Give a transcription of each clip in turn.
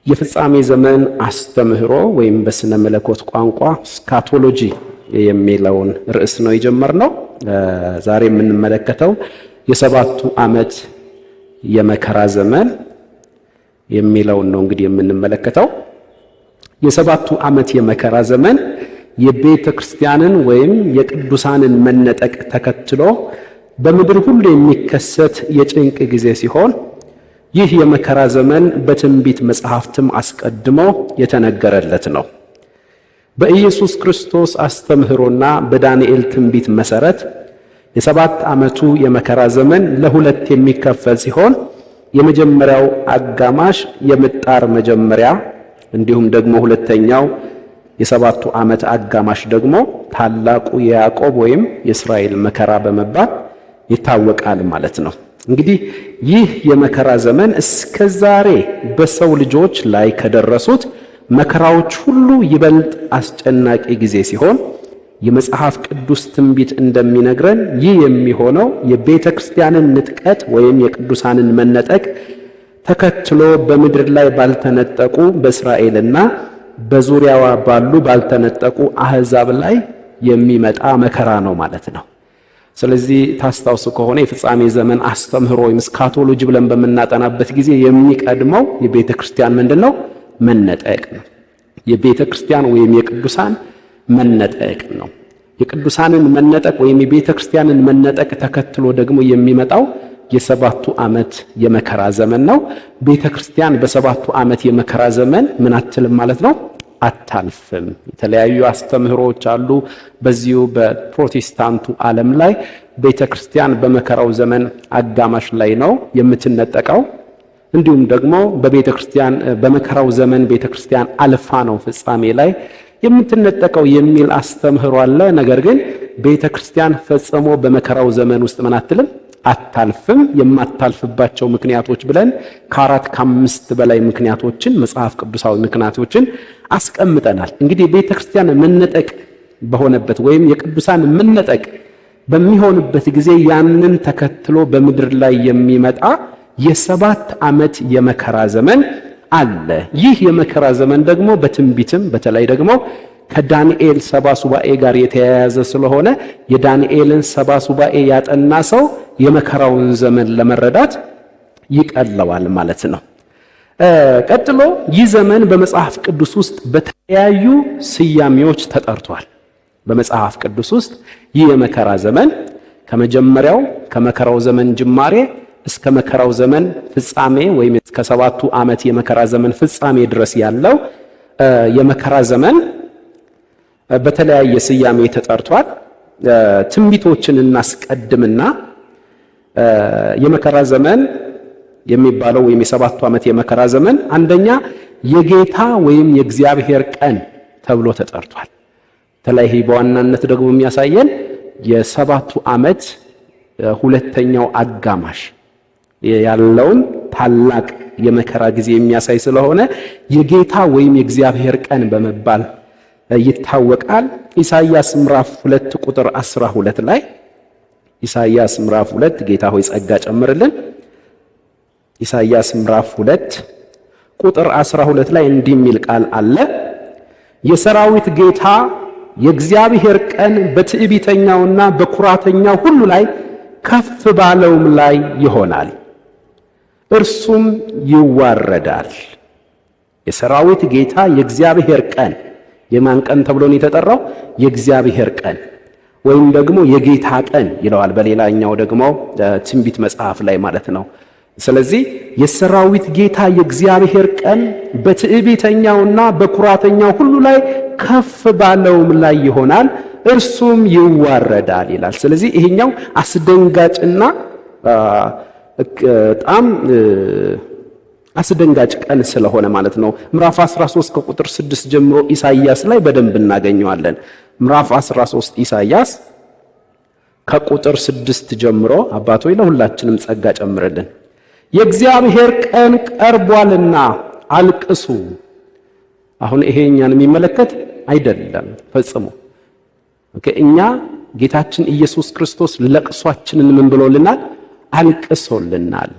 የፍጻሜ ዘመን አስተምህሮ ወይም በስነ መለኮት ቋንቋ ስካቶሎጂ የሚለውን ርዕስ ነው የጀመርነው። ዛሬ የምንመለከተው የሰባቱ ዓመት የመከራ ዘመን የሚለውን ነው እንግዲህ የምንመለከተው። የሰባቱ ዓመት የመከራ ዘመን የቤተ ክርስቲያንን ወይም የቅዱሳንን መነጠቅ ተከትሎ በምድር ሁሉ የሚከሰት የጭንቅ ጊዜ ሲሆን ይህ የመከራ ዘመን በትንቢት መጽሐፍትም አስቀድሞ የተነገረለት ነው። በኢየሱስ ክርስቶስ አስተምህሮና በዳንኤል ትንቢት መሰረት የሰባት ዓመቱ የመከራ ዘመን ለሁለት የሚከፈል ሲሆን የመጀመሪያው አጋማሽ የምጣር መጀመሪያ እንዲሁም ደግሞ ሁለተኛው የሰባቱ ዓመት አጋማሽ ደግሞ ታላቁ የያዕቆብ ወይም የእስራኤል መከራ በመባል ይታወቃል ማለት ነው። እንግዲህ ይህ የመከራ ዘመን እስከ ዛሬ በሰው ልጆች ላይ ከደረሱት መከራዎች ሁሉ ይበልጥ አስጨናቂ ጊዜ ሲሆን የመጽሐፍ ቅዱስ ትንቢት እንደሚነግረን ይህ የሚሆነው የቤተ ክርስቲያንን ንጥቀት ወይም የቅዱሳንን መነጠቅ ተከትሎ በምድር ላይ ባልተነጠቁ በእስራኤልና በዙሪያዋ ባሉ ባልተነጠቁ አሕዛብ ላይ የሚመጣ መከራ ነው ማለት ነው። ስለዚህ ታስታውሱ ከሆነ የፍጻሜ ዘመን አስተምህሮ ወይም ስካቶሎጂ ብለን በምናጠናበት ጊዜ የሚቀድመው የቤተ ክርስቲያን ምንድነው? መነጠቅ ነው። የቤተ ክርስቲያን ወይም የቅዱሳን መነጠቅ ነው። የቅዱሳንን መነጠቅ ወይም የቤተ ክርስቲያንን መነጠቅ ተከትሎ ደግሞ የሚመጣው የሰባቱ ዓመት የመከራ ዘመን ነው። ቤተ ክርስቲያን በሰባቱ ዓመት የመከራ ዘመን ምን አትልም ማለት ነው? አታልፍም። የተለያዩ አስተምህሮዎች አሉ። በዚሁ በፕሮቴስታንቱ ዓለም ላይ ቤተ ክርስቲያን በመከራው ዘመን አጋማሽ ላይ ነው የምትነጠቀው። እንዲሁም ደግሞ በቤተ ክርስቲያን በመከራው ዘመን ቤተ ክርስቲያን አልፋ ነው ፍጻሜ ላይ የምትነጠቀው የሚል አስተምህሮ አለ። ነገር ግን ቤተ ክርስቲያን ፈጽሞ በመከራው ዘመን ውስጥ ምን አትልም? አታልፍም። የማታልፍባቸው ምክንያቶች ብለን ከአራት ከአምስት በላይ ምክንያቶችን መጽሐፍ ቅዱሳዊ ምክንያቶችን አስቀምጠናል። እንግዲህ ቤተ ክርስቲያን መነጠቅ በሆነበት ወይም የቅዱሳን መነጠቅ በሚሆንበት ጊዜ ያንን ተከትሎ በምድር ላይ የሚመጣ የሰባት ዓመት የመከራ ዘመን አለ። ይህ የመከራ ዘመን ደግሞ በትንቢትም በተለይ ደግሞ ከዳንኤል 70 ሱባኤ ጋር የተያያዘ ስለሆነ የዳንኤልን 70 ሱባኤ ያጠና ሰው የመከራውን ዘመን ለመረዳት ይቀለዋል ማለት ነው። ቀጥሎ ይህ ዘመን በመጽሐፍ ቅዱስ ውስጥ በተለያዩ ስያሜዎች ተጠርቷል። በመጽሐፍ ቅዱስ ውስጥ ይህ የመከራ ዘመን ከመጀመሪያው ከመከራው ዘመን ጅማሬ እስከ መከራው ዘመን ፍጻሜ ወይም እስከ ሰባቱ ዓመት የመከራ ዘመን ፍጻሜ ድረስ ያለው የመከራ ዘመን በተለያየ ስያሜ ተጠርቷል። ትንቢቶችን እናስቀድምና የመከራ ዘመን የሚባለው ወይም የሰባቱ ዓመት የመከራ ዘመን አንደኛ የጌታ ወይም የእግዚአብሔር ቀን ተብሎ ተጠርቷል። ተለይ በዋናነት ደግሞ የሚያሳየን የሰባቱ ዓመት ሁለተኛው አጋማሽ ያለውን ታላቅ የመከራ ጊዜ የሚያሳይ ስለሆነ የጌታ ወይም የእግዚአብሔር ቀን በመባል ይታወቃል። ኢሳይያስ ምዕራፍ 2 ቁጥር 12 ላይ ኢሳይያስ ምዕራፍ 2 ጌታ ሆይ ጸጋ ጨምርልን። ኢሳይያስ ምዕራፍ 2 ቁጥር 12 ላይ እንዲህ የሚል ቃል አለ። የሰራዊት ጌታ የእግዚአብሔር ቀን በትዕቢተኛውና በኩራተኛው ሁሉ ላይ ከፍ ባለውም ላይ ይሆናል፣ እርሱም ይዋረዳል። የሰራዊት ጌታ የእግዚአብሔር ቀን የማን ቀን ተብሎ ነው የተጠራው? የእግዚአብሔር ቀን ወይም ደግሞ የጌታ ቀን ይለዋል በሌላኛው ደግሞ ትንቢት መጽሐፍ ላይ ማለት ነው። ስለዚህ የሰራዊት ጌታ የእግዚአብሔር ቀን በትዕቢተኛውና በኩራተኛው ሁሉ ላይ ከፍ ባለውም ላይ ይሆናል፣ እርሱም ይዋረዳል ይላል። ስለዚህ ይሄኛው አስደንጋጭና በጣም አስደንጋጭ ቀን ስለሆነ ማለት ነው። ምዕራፍ 13 ከቁጥር 6 ጀምሮ ኢሳይያስ ላይ በደንብ እናገኘዋለን። ምዕራፍ 13 ኢሳይያስ ከቁጥር 6 ጀምሮ አባቶይ ለሁላችንም ጸጋ ጨምርልን። የእግዚአብሔር ቀን ቀርቧልና አልቅሱ። አሁን ይሄ እኛን የሚመለከት አይደለም ፈጽሞ። እኛ ጌታችን ኢየሱስ ክርስቶስ ለቅሷችንን ምን ብሎልናል? አልቅሶልናል።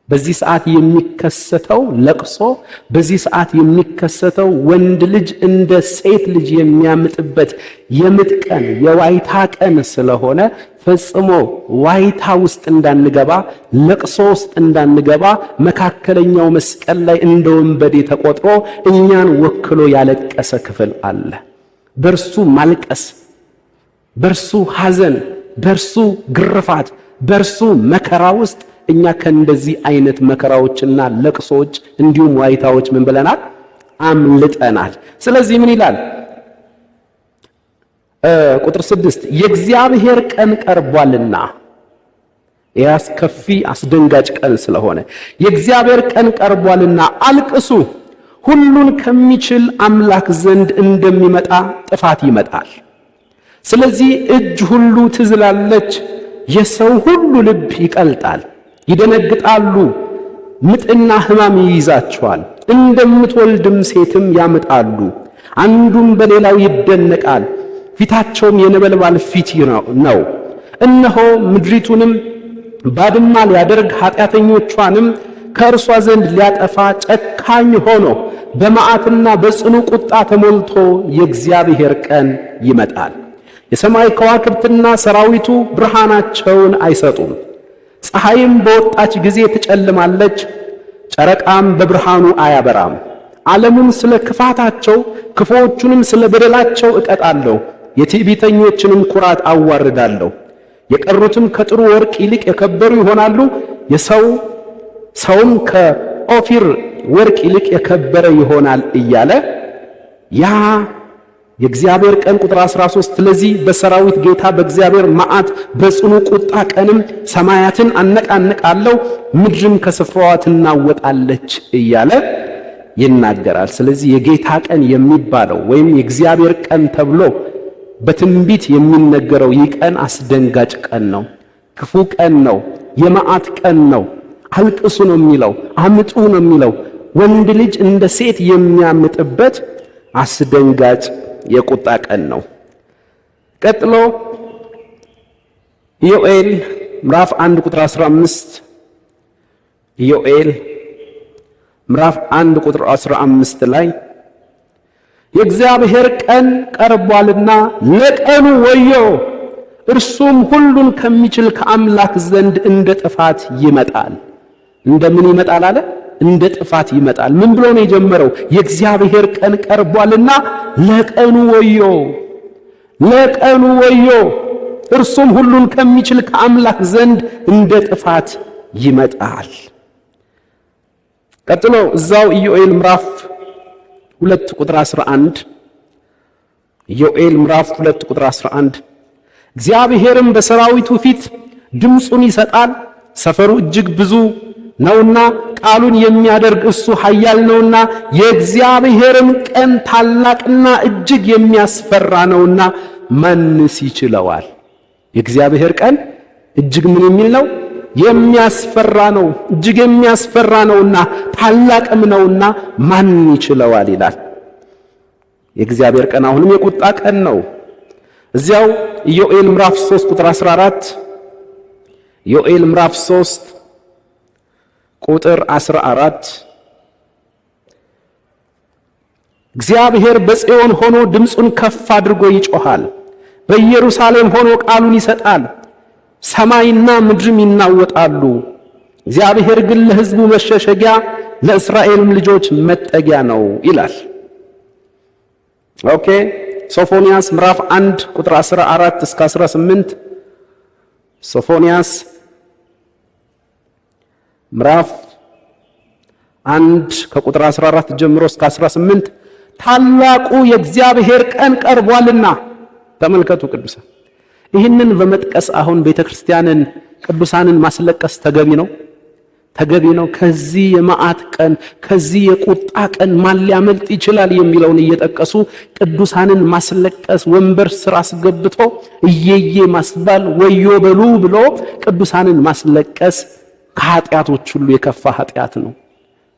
በዚህ ሰዓት የሚከሰተው ለቅሶ፣ በዚህ ሰዓት የሚከሰተው ወንድ ልጅ እንደ ሴት ልጅ የሚያምጥበት የምጥ ቀን፣ የዋይታ ቀን ስለሆነ ፈጽሞ ዋይታ ውስጥ እንዳንገባ፣ ለቅሶ ውስጥ እንዳንገባ መካከለኛው መስቀል ላይ እንደ ወንበዴ ተቆጥሮ እኛን ወክሎ ያለቀሰ ክፍል አለ። በርሱ ማልቀስ፣ በርሱ ሐዘን፣ በርሱ ግርፋት፣ በርሱ መከራ ውስጥ እኛ ከእንደዚህ አይነት መከራዎችና ለቅሶዎች እንዲሁም ዋይታዎች ምን ብለናል? አምልጠናል። ስለዚህ ምን ይላል? ቁጥር 6 የእግዚአብሔር ቀን ቀርቧልና፣ ይህ አስከፊ አስደንጋጭ ቀን ስለሆነ የእግዚአብሔር ቀን ቀርቧልና አልቅሱ፣ ሁሉን ከሚችል አምላክ ዘንድ እንደሚመጣ ጥፋት ይመጣል። ስለዚህ እጅ ሁሉ ትዝላለች፣ የሰው ሁሉ ልብ ይቀልጣል፣ ይደነግጣሉ፣ ምጥና ሕማም ይይዛቸዋል፣ እንደምትወልድም ሴትም ያምጣሉ። አንዱም በሌላው ይደነቃል፣ ፊታቸውም የነበልባል ፊት ነው። እነሆ ምድሪቱንም ባድማ ሊያደርግ ኃጢአተኞቿንም ከእርሷ ዘንድ ሊያጠፋ ጨካኝ ሆኖ በመዓትና በጽኑ ቁጣ ተሞልቶ የእግዚአብሔር ቀን ይመጣል። የሰማይ ከዋክብትና ሰራዊቱ ብርሃናቸውን አይሰጡም። ፀሐይም በወጣች ጊዜ ትጨልማለች፣ ጨረቃም በብርሃኑ አያበራም። ዓለሙን ስለ ክፋታቸው ክፉዎቹንም ስለ በደላቸው እቀጣለሁ፣ የትዕቢተኞችንም ኩራት አዋርዳለሁ። የቀሩትም ከጥሩ ወርቅ ይልቅ የከበሩ ይሆናሉ፣ ሰውም ከኦፊር ወርቅ ይልቅ የከበረ ይሆናል እያለ ያ የእግዚአብሔር ቀን ቁጥር 13 ስለዚህ በሰራዊት ጌታ በእግዚአብሔር መዓት በጽኑ ቁጣ ቀንም ሰማያትን አነቃንቃለሁ፣ ምድርም ከስፍራዋ ትናወጣለች እያለ ይናገራል። ስለዚህ የጌታ ቀን የሚባለው ወይም የእግዚአብሔር ቀን ተብሎ በትንቢት የሚነገረው ይህ ቀን አስደንጋጭ ቀን ነው። ክፉ ቀን ነው። የመዓት ቀን ነው። አልቅሱ ነው የሚለው፣ አምጡ ነው የሚለው። ወንድ ልጅ እንደ ሴት የሚያምጥበት አስደንጋጭ የቁጣ ቀን ነው። ቀጥሎ ኢዮኤል ምዕራፍ 1 ቁጥር 15 ኢዮኤል ምዕራፍ 1 ቁጥር 15 ላይ የእግዚአብሔር ቀን ቀርቧልና ለቀኑ ወዮ፣ እርሱም ሁሉን ከሚችል ከአምላክ ዘንድ እንደ ጥፋት ይመጣል። እንደምን ይመጣል አለ? እንደ ጥፋት ይመጣል። ምን ብሎ ነው የጀመረው? የእግዚአብሔር ቀን ቀርቧልና ለቀኑ ወዮ፣ ለቀኑ ወዮ፣ እርሱም ሁሉን ከሚችል ከአምላክ ዘንድ እንደ ጥፋት ይመጣል። ቀጥሎ እዛው ኢዮኤል ምዕራፍ 2 ቁጥር 11 ኢዮኤል ምዕራፍ 2 ቁጥር 11 እግዚአብሔርም በሰራዊቱ ፊት ድምፁን ይሰጣል፣ ሰፈሩ እጅግ ብዙ ነውና ቃሉን የሚያደርግ እሱ ኃያል ነውና፣ የእግዚአብሔርም ቀን ታላቅና እጅግ የሚያስፈራ ነውና ማንስ ይችለዋል? የእግዚአብሔር ቀን እጅግ ምን የሚል ነው? የሚያስፈራ ነው። እጅግ የሚያስፈራ ነውና ታላቅም ነውና ማን ይችለዋል ይላል። የእግዚአብሔር ቀን አሁንም የቁጣ ቀን ነው። እዚያው ኢዮኤል ምዕራፍ 3 ቁጥር 14 ኢዮኤል ምዕራፍ 3 ቁጥር 14 እግዚአብሔር በጽዮን ሆኖ ድምፁን ከፍ አድርጎ ይጮኻል፣ በኢየሩሳሌም ሆኖ ቃሉን ይሰጣል፣ ሰማይና ምድርም ይናወጣሉ። እግዚአብሔር ግን ለሕዝቡ መሸሸጊያ ለእስራኤልም ልጆች መጠጊያ ነው ይላል። ኦኬ ሶፎንያስ ምዕራፍ 1 ቁጥር 14 እስከ 18 ሶፎንያስ ምዕራፍ 1 ከቁጥር 14 ጀምሮ እስከ 18 ታላቁ የእግዚአብሔር ቀን ቀርቧልና። ተመልከቱ ቅዱሳን፣ ይህንን በመጥቀስ አሁን ቤተክርስቲያንን ቅዱሳንን ማስለቀስ ተገቢ ነው? ተገቢ ነው? ከዚህ የመዓት ቀን ከዚህ የቁጣ ቀን ማን ሊያመልጥ ይችላል የሚለውን እየጠቀሱ ቅዱሳንን ማስለቀስ፣ ወንበር ስር አስገብቶ እየየ ማስባል፣ ወዮ በሉ ብሎ ቅዱሳንን ማስለቀስ ከኃጢአቶች ሁሉ የከፋ ኃጢአት ነው።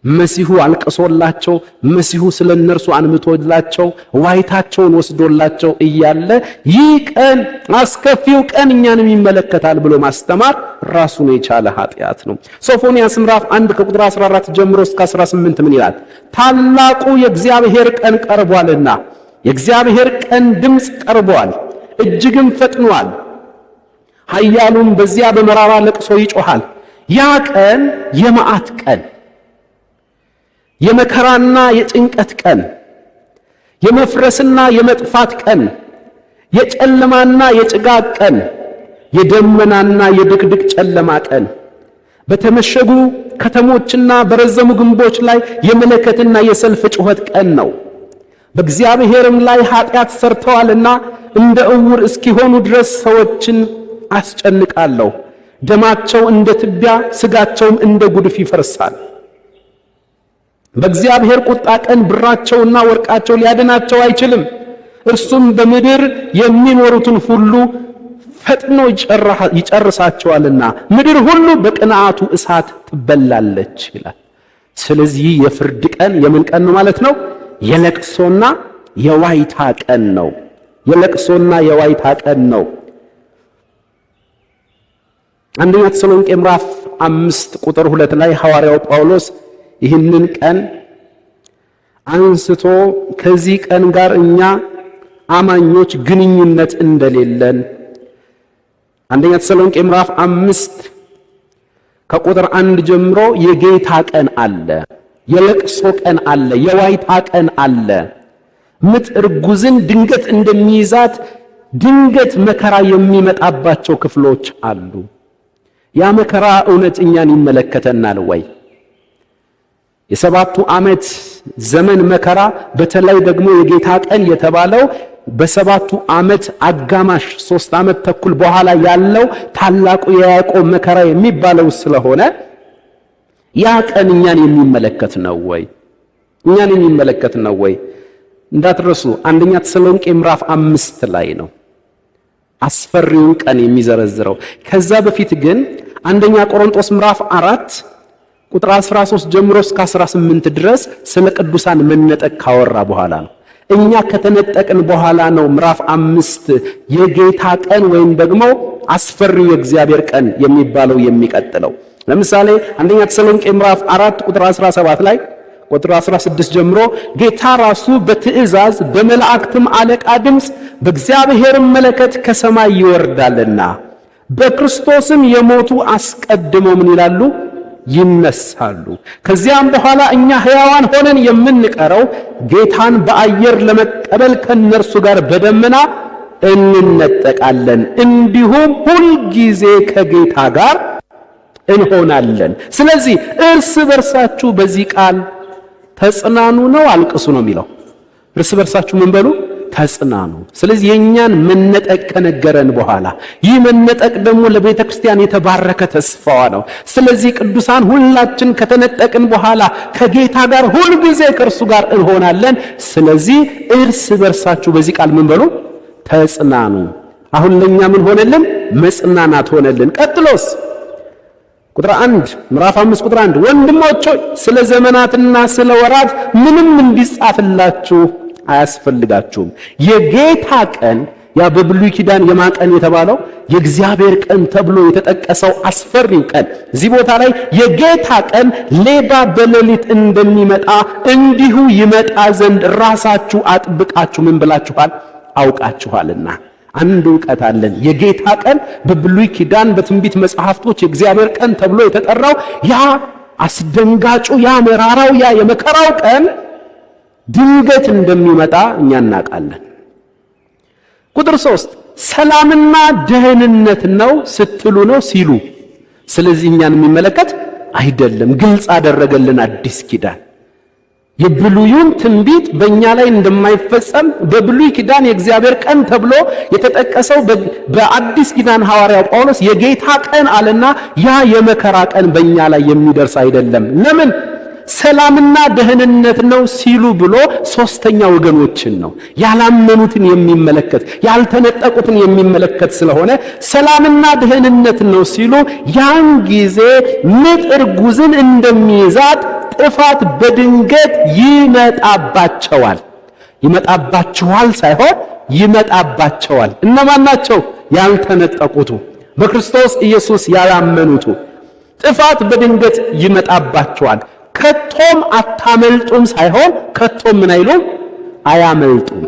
መሲሁ አልቅሶላቸው፣ መሲሁ ስለነርሱ አንምቶላቸው ዋይታቸውን ወስዶላቸው እያለ ይህ ቀን አስከፊው ቀን እኛንም ይመለከታል ብሎ ማስተማር ራሱን የቻለ ኃጢአት ነው። ሶፎንያስ ምዕራፍ 1 ከቁጥር 14 ጀምሮ እስከ 18 ምን ይላል? ታላቁ የእግዚአብሔር ቀን ቀርቧልና፣ የእግዚአብሔር ቀን ድምፅ ቀርቧል፣ እጅግም ፈጥኗል። ኃያሉም በዚያ በመራራ ለቅሶ ይጮሃል። ያ ቀን የመዓት ቀን፣ የመከራና የጭንቀት ቀን፣ የመፍረስና የመጥፋት ቀን፣ የጨለማና የጭጋግ ቀን፣ የደመናና የድቅድቅ ጨለማ ቀን፣ በተመሸጉ ከተሞችና በረዘሙ ግንቦች ላይ የመለከትና የሰልፍ ጩኸት ቀን ነው። በእግዚአብሔርም ላይ ኃጢአት ሰርተዋልና እንደ ዕውር እስኪሆኑ ድረስ ሰዎችን አስጨንቃለሁ። ደማቸው እንደ ትቢያ ሥጋቸውም እንደ ጉድፍ ይፈርሳል። በእግዚአብሔር ቁጣ ቀን ብራቸውና ወርቃቸው ሊያድናቸው አይችልም። እርሱም በምድር የሚኖሩትን ሁሉ ፈጥኖ ይጨርሳቸዋልና ምድር ሁሉ በቅንዓቱ እሳት ትበላለች ይላል። ስለዚህ የፍርድ ቀን የምን ቀን ነው ማለት ነው? የለቅሶና የዋይታ ቀን ነው። የለቅሶና የዋይታ ቀን ነው። አንደኛ ተሰሎንቄ ምዕራፍ 5 ቁጥር 2 ላይ ሐዋርያው ጳውሎስ ይህንን ቀን አንስቶ ከዚህ ቀን ጋር እኛ አማኞች ግንኙነት እንደሌለን፣ አንደኛ ተሰሎንቄ ምዕራፍ 5 ከቁጥር 1 ጀምሮ የጌታ ቀን አለ፣ የለቅሶ ቀን አለ፣ የዋይታ ቀን አለ። ምጥ እርጉዝን ድንገት እንደሚይዛት ድንገት መከራ የሚመጣባቸው ክፍሎች አሉ። ያ መከራ እውነት እኛን ይመለከተናል ወይ? የሰባቱ ዓመት ዘመን መከራ በተለይ ደግሞ የጌታ ቀን የተባለው በሰባቱ ዓመት አጋማሽ 3 ዓመት ተኩል በኋላ ያለው ታላቁ የያዕቆብ መከራ የሚባለው ስለሆነ ያ ቀን እኛን የሚመለከት ነው ወይ? እኛን የሚመለከት ነው ወይ? እንዳትረሱ አንደኛ ተሰሎንቄ ምዕራፍ 5 ላይ ነው አስፈሪውን ቀን የሚዘረዝረው። ከዛ በፊት ግን አንደኛ ቆሮንቶስ ምዕራፍ 4 ቁጥር 13 ጀምሮ እስከ 18 ድረስ ስለ ቅዱሳን መነጠቅ ካወራ በኋላ ነው። እኛ ከተነጠቅን በኋላ ነው ምዕራፍ 5 የጌታ ቀን ወይም ደግሞ አስፈሪው የእግዚአብሔር ቀን የሚባለው የሚቀጥለው። ለምሳሌ አንደኛ ተሰሎንቄ ምዕራፍ 4 ቁጥር 17 ላይ ቁጥር 16 ጀምሮ ጌታ ራሱ በትእዛዝ በመላእክትም አለቃ ድምፅ በእግዚአብሔርም መለከት ከሰማይ ይወርዳልና በክርስቶስም የሞቱ አስቀድመው ምን ይላሉ? ይነሳሉ። ከዚያም በኋላ እኛ ሕያዋን ሆነን የምንቀረው ጌታን በአየር ለመቀበል ከነርሱ ጋር በደመና እንነጠቃለን፣ እንዲሁም ሁልጊዜ ከጌታ ጋር እንሆናለን። ስለዚህ እርስ በርሳችሁ በዚህ ቃል ተጽናኑ ነው አልቅሱ ነው የሚለው። እርስ በርሳችሁ ምን በሉ? ተጽናኑ። ስለዚህ የኛን መነጠቅ ከነገረን በኋላ ይህ መነጠቅ ደግሞ ለቤተ ክርስቲያን የተባረከ ተስፋዋ ነው። ስለዚህ ቅዱሳን ሁላችን ከተነጠቅን በኋላ ከጌታ ጋር ሁልጊዜ ከእርሱ ጋር እንሆናለን። ስለዚህ እርስ በርሳችሁ በዚህ ቃል ምን በሉ? ተጽናኑ። አሁን ለኛ ምን ሆነልን? መጽናናት ሆነልን። ቀጥሎስ ቁጥር 1 ምዕራፍ 5 ቁጥር 1 ወንድሞች ሆይ ስለ ዘመናትና ስለ ወራት ምንም እንዲጻፍላችሁ አያስፈልጋችሁም። የጌታ ቀን ያ በብሉይ ኪዳን የማቀን የተባለው የእግዚአብሔር ቀን ተብሎ የተጠቀሰው አስፈሪው ቀን እዚህ ቦታ ላይ የጌታ ቀን ሌባ በሌሊት እንደሚመጣ እንዲሁ ይመጣ ዘንድ ራሳችሁ አጥብቃችሁ ምን ብላችኋል? አውቃችኋልና። አንድ ዕውቀት አለን። የጌታ ቀን በብሉይ ኪዳን በትንቢት መጽሐፍቶች የእግዚአብሔር ቀን ተብሎ የተጠራው ያ አስደንጋጩ ያ መራራው ያ የመከራው ቀን ድንገት እንደሚመጣ እኛ እናውቃለን። ቁጥር 3 ሰላምና ደህንነት ነው ስትሉ ነው ሲሉ። ስለዚህ እኛን የሚመለከት አይደለም። ግልጽ አደረገልን አዲስ ኪዳን። የብሉዩን ትንቢት በእኛ ላይ እንደማይፈጸም በብሉይ ኪዳን የእግዚአብሔር ቀን ተብሎ የተጠቀሰው በአዲስ ኪዳን ሐዋርያው ጳውሎስ የጌታ ቀን አለና ያ የመከራ ቀን በእኛ ላይ የሚደርስ አይደለም። ለምን? ሰላምና ደህንነት ነው ሲሉ ብሎ ሶስተኛ ወገኖችን ነው ያላመኑትን የሚመለከት ያልተነጠቁትን የሚመለከት ስለሆነ ሰላምና ደህንነት ነው ሲሉ ያን ጊዜ ምጥ እርጉዝን እንደሚይዛት ጥፋት በድንገት ይመጣባቸዋል። ይመጣባቸዋል ሳይሆን ይመጣባቸዋል። እነማን ናቸው? ያልተነጠቁቱ፣ በክርስቶስ ኢየሱስ ያላመኑቱ። ጥፋት በድንገት ይመጣባቸዋል። ከቶም አታመልጡም ሳይሆን ከቶም ምን አይሉም? አያመልጡም።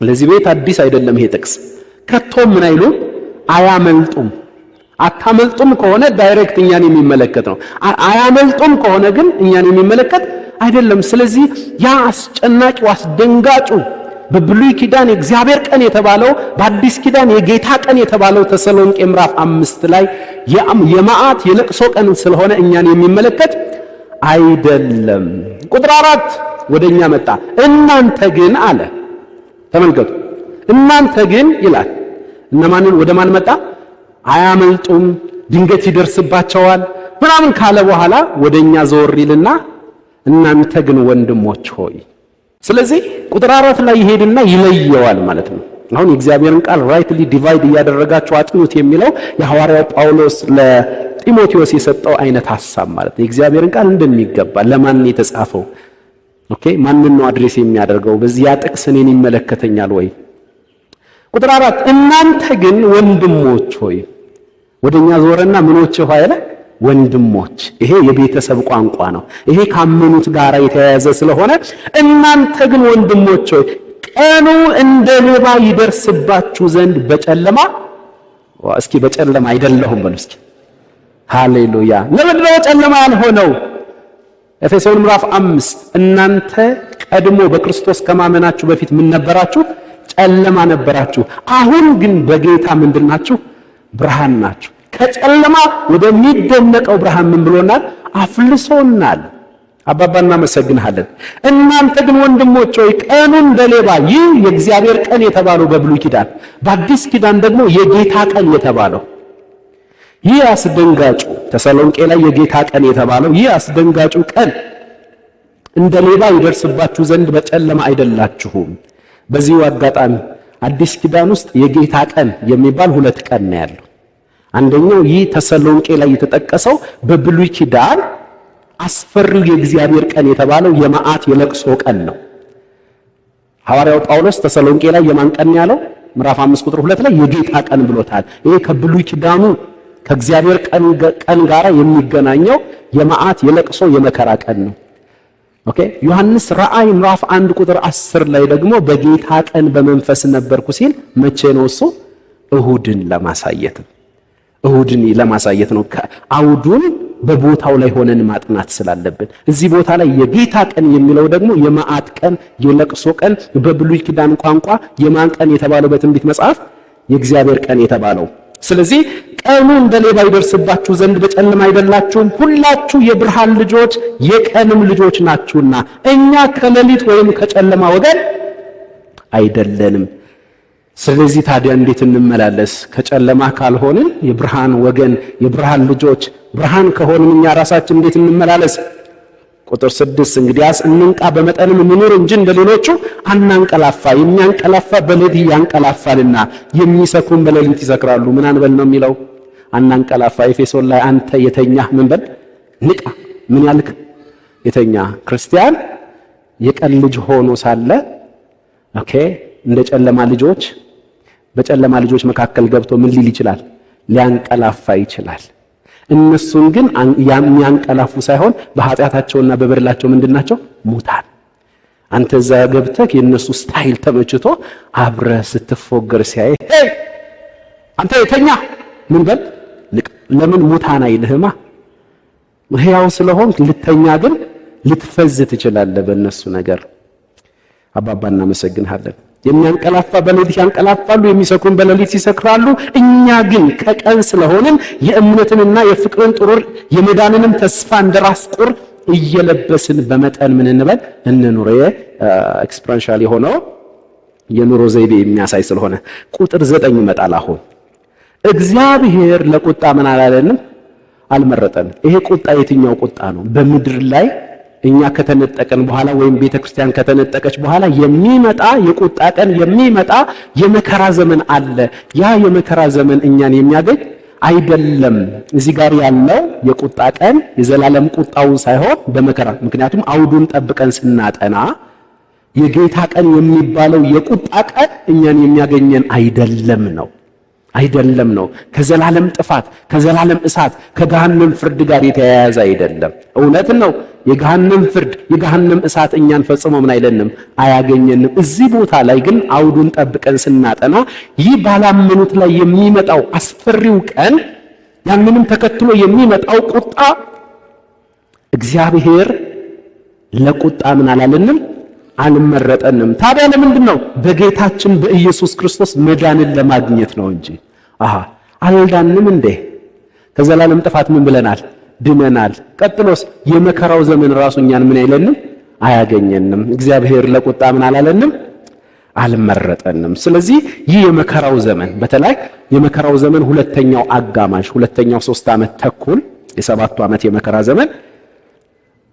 ለዚህ ቤት አዲስ አይደለም ይሄ ጥቅስ። ከቶም ምን አይሉም? አያመልጡም። አታመልጡም ከሆነ ዳይሬክት እኛን የሚመለከት ነው። አያመልጡም ከሆነ ግን እኛን የሚመለከት አይደለም። ስለዚህ ያ አስጨናቂው አስደንጋጩ በብሉይ ኪዳን የእግዚአብሔር ቀን የተባለው በአዲስ ኪዳን የጌታ ቀን የተባለው ተሰሎንቄ ምዕራፍ 5 ላይ የመዓት የለቅሶ ቀን ስለሆነ እኛን የሚመለከት አይደለም። ቁጥር 4 ወደኛ መጣ። እናንተ ግን አለ። ተመልከቱ፣ እናንተ ግን ይላል። እነማንን ወደ ማን መጣ? አያመልጡም፣ ድንገት ይደርስባቸዋል ምናምን ካለ በኋላ ወደኛ ዘወር ይልና እናንተ ግን ወንድሞች ሆይ። ስለዚህ ቁጥር 4 ላይ ይሄድና ይለየዋል ማለት ነው። አሁን የእግዚአብሔርን ቃል ራይትሊ ዲቫይድ እያደረጋችሁ አጥኑት የሚለው የሐዋርያው ጳውሎስ ለጢሞቴዎስ የሰጠው አይነት ሐሳብ ማለት ነው። የእግዚአብሔርን ቃል እንደሚገባ ለማን የተጻፈው? ኦኬ፣ ማንን ነው አድሬስ የሚያደርገው? በዚያ ጥቅስ እኔን ይመለከተኛል ወይ? ቁጥር 4 እናንተ ግን ወንድሞች ሆይ። ወደኛ ዞረና ምኖች ሆይ አለ? ወንድሞች። ይሄ የቤተሰብ ቋንቋ ነው። ይሄ ካመኑት ጋር የተያያዘ ስለሆነ እናንተ ግን ወንድሞች ሆይ ቀኑ እንደ ሌባ ይደርስባችሁ ዘንድ በጨለማ እስኪ በጨለማ አይደለሁም በሉ እስኪ። ሃሌሉያ። ለምን ነው ጨለማ ያልሆነው? ኤፌሶን ምዕራፍ 5 እናንተ ቀድሞ በክርስቶስ ከማመናችሁ በፊት ምን ነበራችሁ? ጨለማ ነበራችሁ። አሁን ግን በጌታ ምንድናችሁ? ብርሃን ናችሁ። ከጨለማ ወደሚደነቀው ብርሃን ምን ብሎናል? አፍልሶናል። አባባ እናመሰግንሃለን። እናንተ ግን ወንድሞች ሆይ ቀኑ እንደ ሌባ። ይህ የእግዚአብሔር ቀን የተባለው በብሉይ ኪዳን፣ በአዲስ ኪዳን ደግሞ የጌታ ቀን የተባለው ይህ አስደንጋጩ ተሰሎንቄ ላይ የጌታ ቀን የተባለው ይህ አስደንጋጩ ቀን እንደ ሌባ ይደርስባችሁ ዘንድ በጨለማ አይደላችሁም። በዚሁ አጋጣሚ አዲስ ኪዳን ውስጥ የጌታ ቀን የሚባል 2 ቀን ነው ያለው። አንደኛው ይህ ተሰሎንቄ ላይ የተጠቀሰው በብሉይ ኪዳን አስፈሪው የእግዚአብሔር ቀን የተባለው የመዓት የለቅሶ ቀን ነው። ሐዋርያው ጳውሎስ ተሰሎንቄ ላይ የማን ቀን ያለው? ምዕራፍ 5 ቁጥር 2 ላይ የጌታ ቀን ብሎታል። ይሄ ከብሉይ ኪዳኑ ከእግዚአብሔር ቀን ጋር የሚገናኘው የመዓት የለቅሶ የመከራ ቀን ነው። ኦኬ። ዮሐንስ ራእይ ምዕራፍ 1 ቁጥር 10 ላይ ደግሞ በጌታ ቀን በመንፈስ ነበርኩ ሲል መቼ ነው እሱ? እሁድን ለማሳየት ነው። አውዱን በቦታው ላይ ሆነን ማጥናት ስላለብን እዚህ ቦታ ላይ የጌታ ቀን የሚለው ደግሞ የመዓት ቀን የለቅሶ ቀን በብሉይ ኪዳን ቋንቋ የማን ቀን የተባለው በትንቢት መጽሐፍ? የእግዚአብሔር ቀን የተባለው። ስለዚህ ቀኑ እንደ ሌባ ይደርስባችሁ ዘንድ በጨለማ አይደላችሁም፣ ሁላችሁ የብርሃን ልጆች የቀንም ልጆች ናችሁና እኛ ከሌሊት ወይም ከጨለማ ወገን አይደለንም። ስለዚህ ታዲያ እንዴት እንመላለስ? ከጨለማ ካልሆንን የብርሃን ወገን የብርሃን ልጆች ብርሃን ከሆንን እኛ ራሳችን እንዴት እንመላለስ? ቁጥር 6 እንግዲያስ እንንቃ በመጠንም እንኑር እንጂ እንደሌሎቹ አናንቀላፋ። የሚያንቀላፋ በሌሊት ያንቀላፋልና የሚሰክሩም በሌሊት ይሰክራሉ። ምን አንበል ነው የሚለው? አናንቀላፋ። ኤፌሶን ላይ አንተ የተኛህ ምን በል? ንቃ። ምን ያልክ? የተኛ ክርስቲያን የቀን ልጅ ሆኖ ሳለ ኦኬ እንደ ጨለማ ልጆች በጨለማ ልጆች መካከል ገብቶ ምን ሊል ይችላል? ሊያንቀላፋ ይችላል። እነሱን ግን የሚያንቀላፉ ሳይሆን በኃጢአታቸውና በበደላቸው ምንድናቸው? ሙታን። አንተ እዛ ገብተህ የነሱ ስታይል ተመችቶ አብረ ስትፎገር ሲያይ አንተ የተኛ ምን በል? ለምን ሙታን አይልህማ? ሕያው ስለሆን ልተኛ ግን ልትፈዝ ትችላለህ በእነሱ ነገር። አባባ እናመሰግንሃለን። የሚያንቀላፋ በሌሊት ያንቀላፋሉ፣ የሚሰክሩን በሌሊት ይሰክራሉ። እኛ ግን ከቀን ስለሆንን የእምነትንና የፍቅርን ጥሩር የመዳንንም ተስፋ እንደራስ ቁር እየለበስን በመጠን ምን እንበል? እንኑር። ኤክስፕረንሻል የሆነው የኑሮ ዘይቤ የሚያሳይ ስለሆነ ቁጥር 9 ይመጣል። አሁን እግዚአብሔር ለቁጣ ምን አላለንም? አልመረጠንም። ይሄ ቁጣ የትኛው ቁጣ ነው? በምድር ላይ እኛ ከተነጠቀን በኋላ ወይም ቤተክርስቲያን ከተነጠቀች በኋላ የሚመጣ የቁጣ ቀን የሚመጣ የመከራ ዘመን አለ። ያ የመከራ ዘመን እኛን የሚያገኝ አይደለም። እዚህ ጋር ያለው የቁጣ ቀን የዘላለም ቁጣውን ሳይሆን በመከራ ምክንያቱም አውዱን ጠብቀን ስናጠና የጌታ ቀን የሚባለው የቁጣ ቀን እኛን የሚያገኘን አይደለም ነው። ከዘላለም ጥፋት፣ ከዘላለም እሳት፣ ከገሃነም ፍርድ ጋር የተያያዘ አይደለም። እውነት ነው። የገሃነም ፍርድ፣ የገሃነም እሳት እኛን ፈጽሞ ምን አይለንም፣ አያገኘንም። እዚህ ቦታ ላይ ግን አውዱን ጠብቀን ስናጠና ይህ ባላመኑት ላይ የሚመጣው አስፈሪው ቀን፣ ያንንም ተከትሎ የሚመጣው ቁጣ እግዚአብሔር ለቁጣ ምን አላለንም፣ አልመረጠንም። ታዲያ ለምንድን ነው? በጌታችን በኢየሱስ ክርስቶስ መዳንን ለማግኘት ነው እንጂ አልዳንም እንዴ? ከዘላለም ጥፋት ምን ብለናል? ድነናል። ቀጥሎስ የመከራው ዘመን ራሱ እኛን ምን አይለንም፣ አያገኘንም። እግዚአብሔር ለቁጣ ምን አላለንም፣ አልመረጠንም። ስለዚህ ይህ የመከራው ዘመን በተለይ የመከራው ዘመን ሁለተኛው አጋማሽ ሁለተኛው 3 ዓመት ተኩል የ7 ዓመት የመከራ ዘመን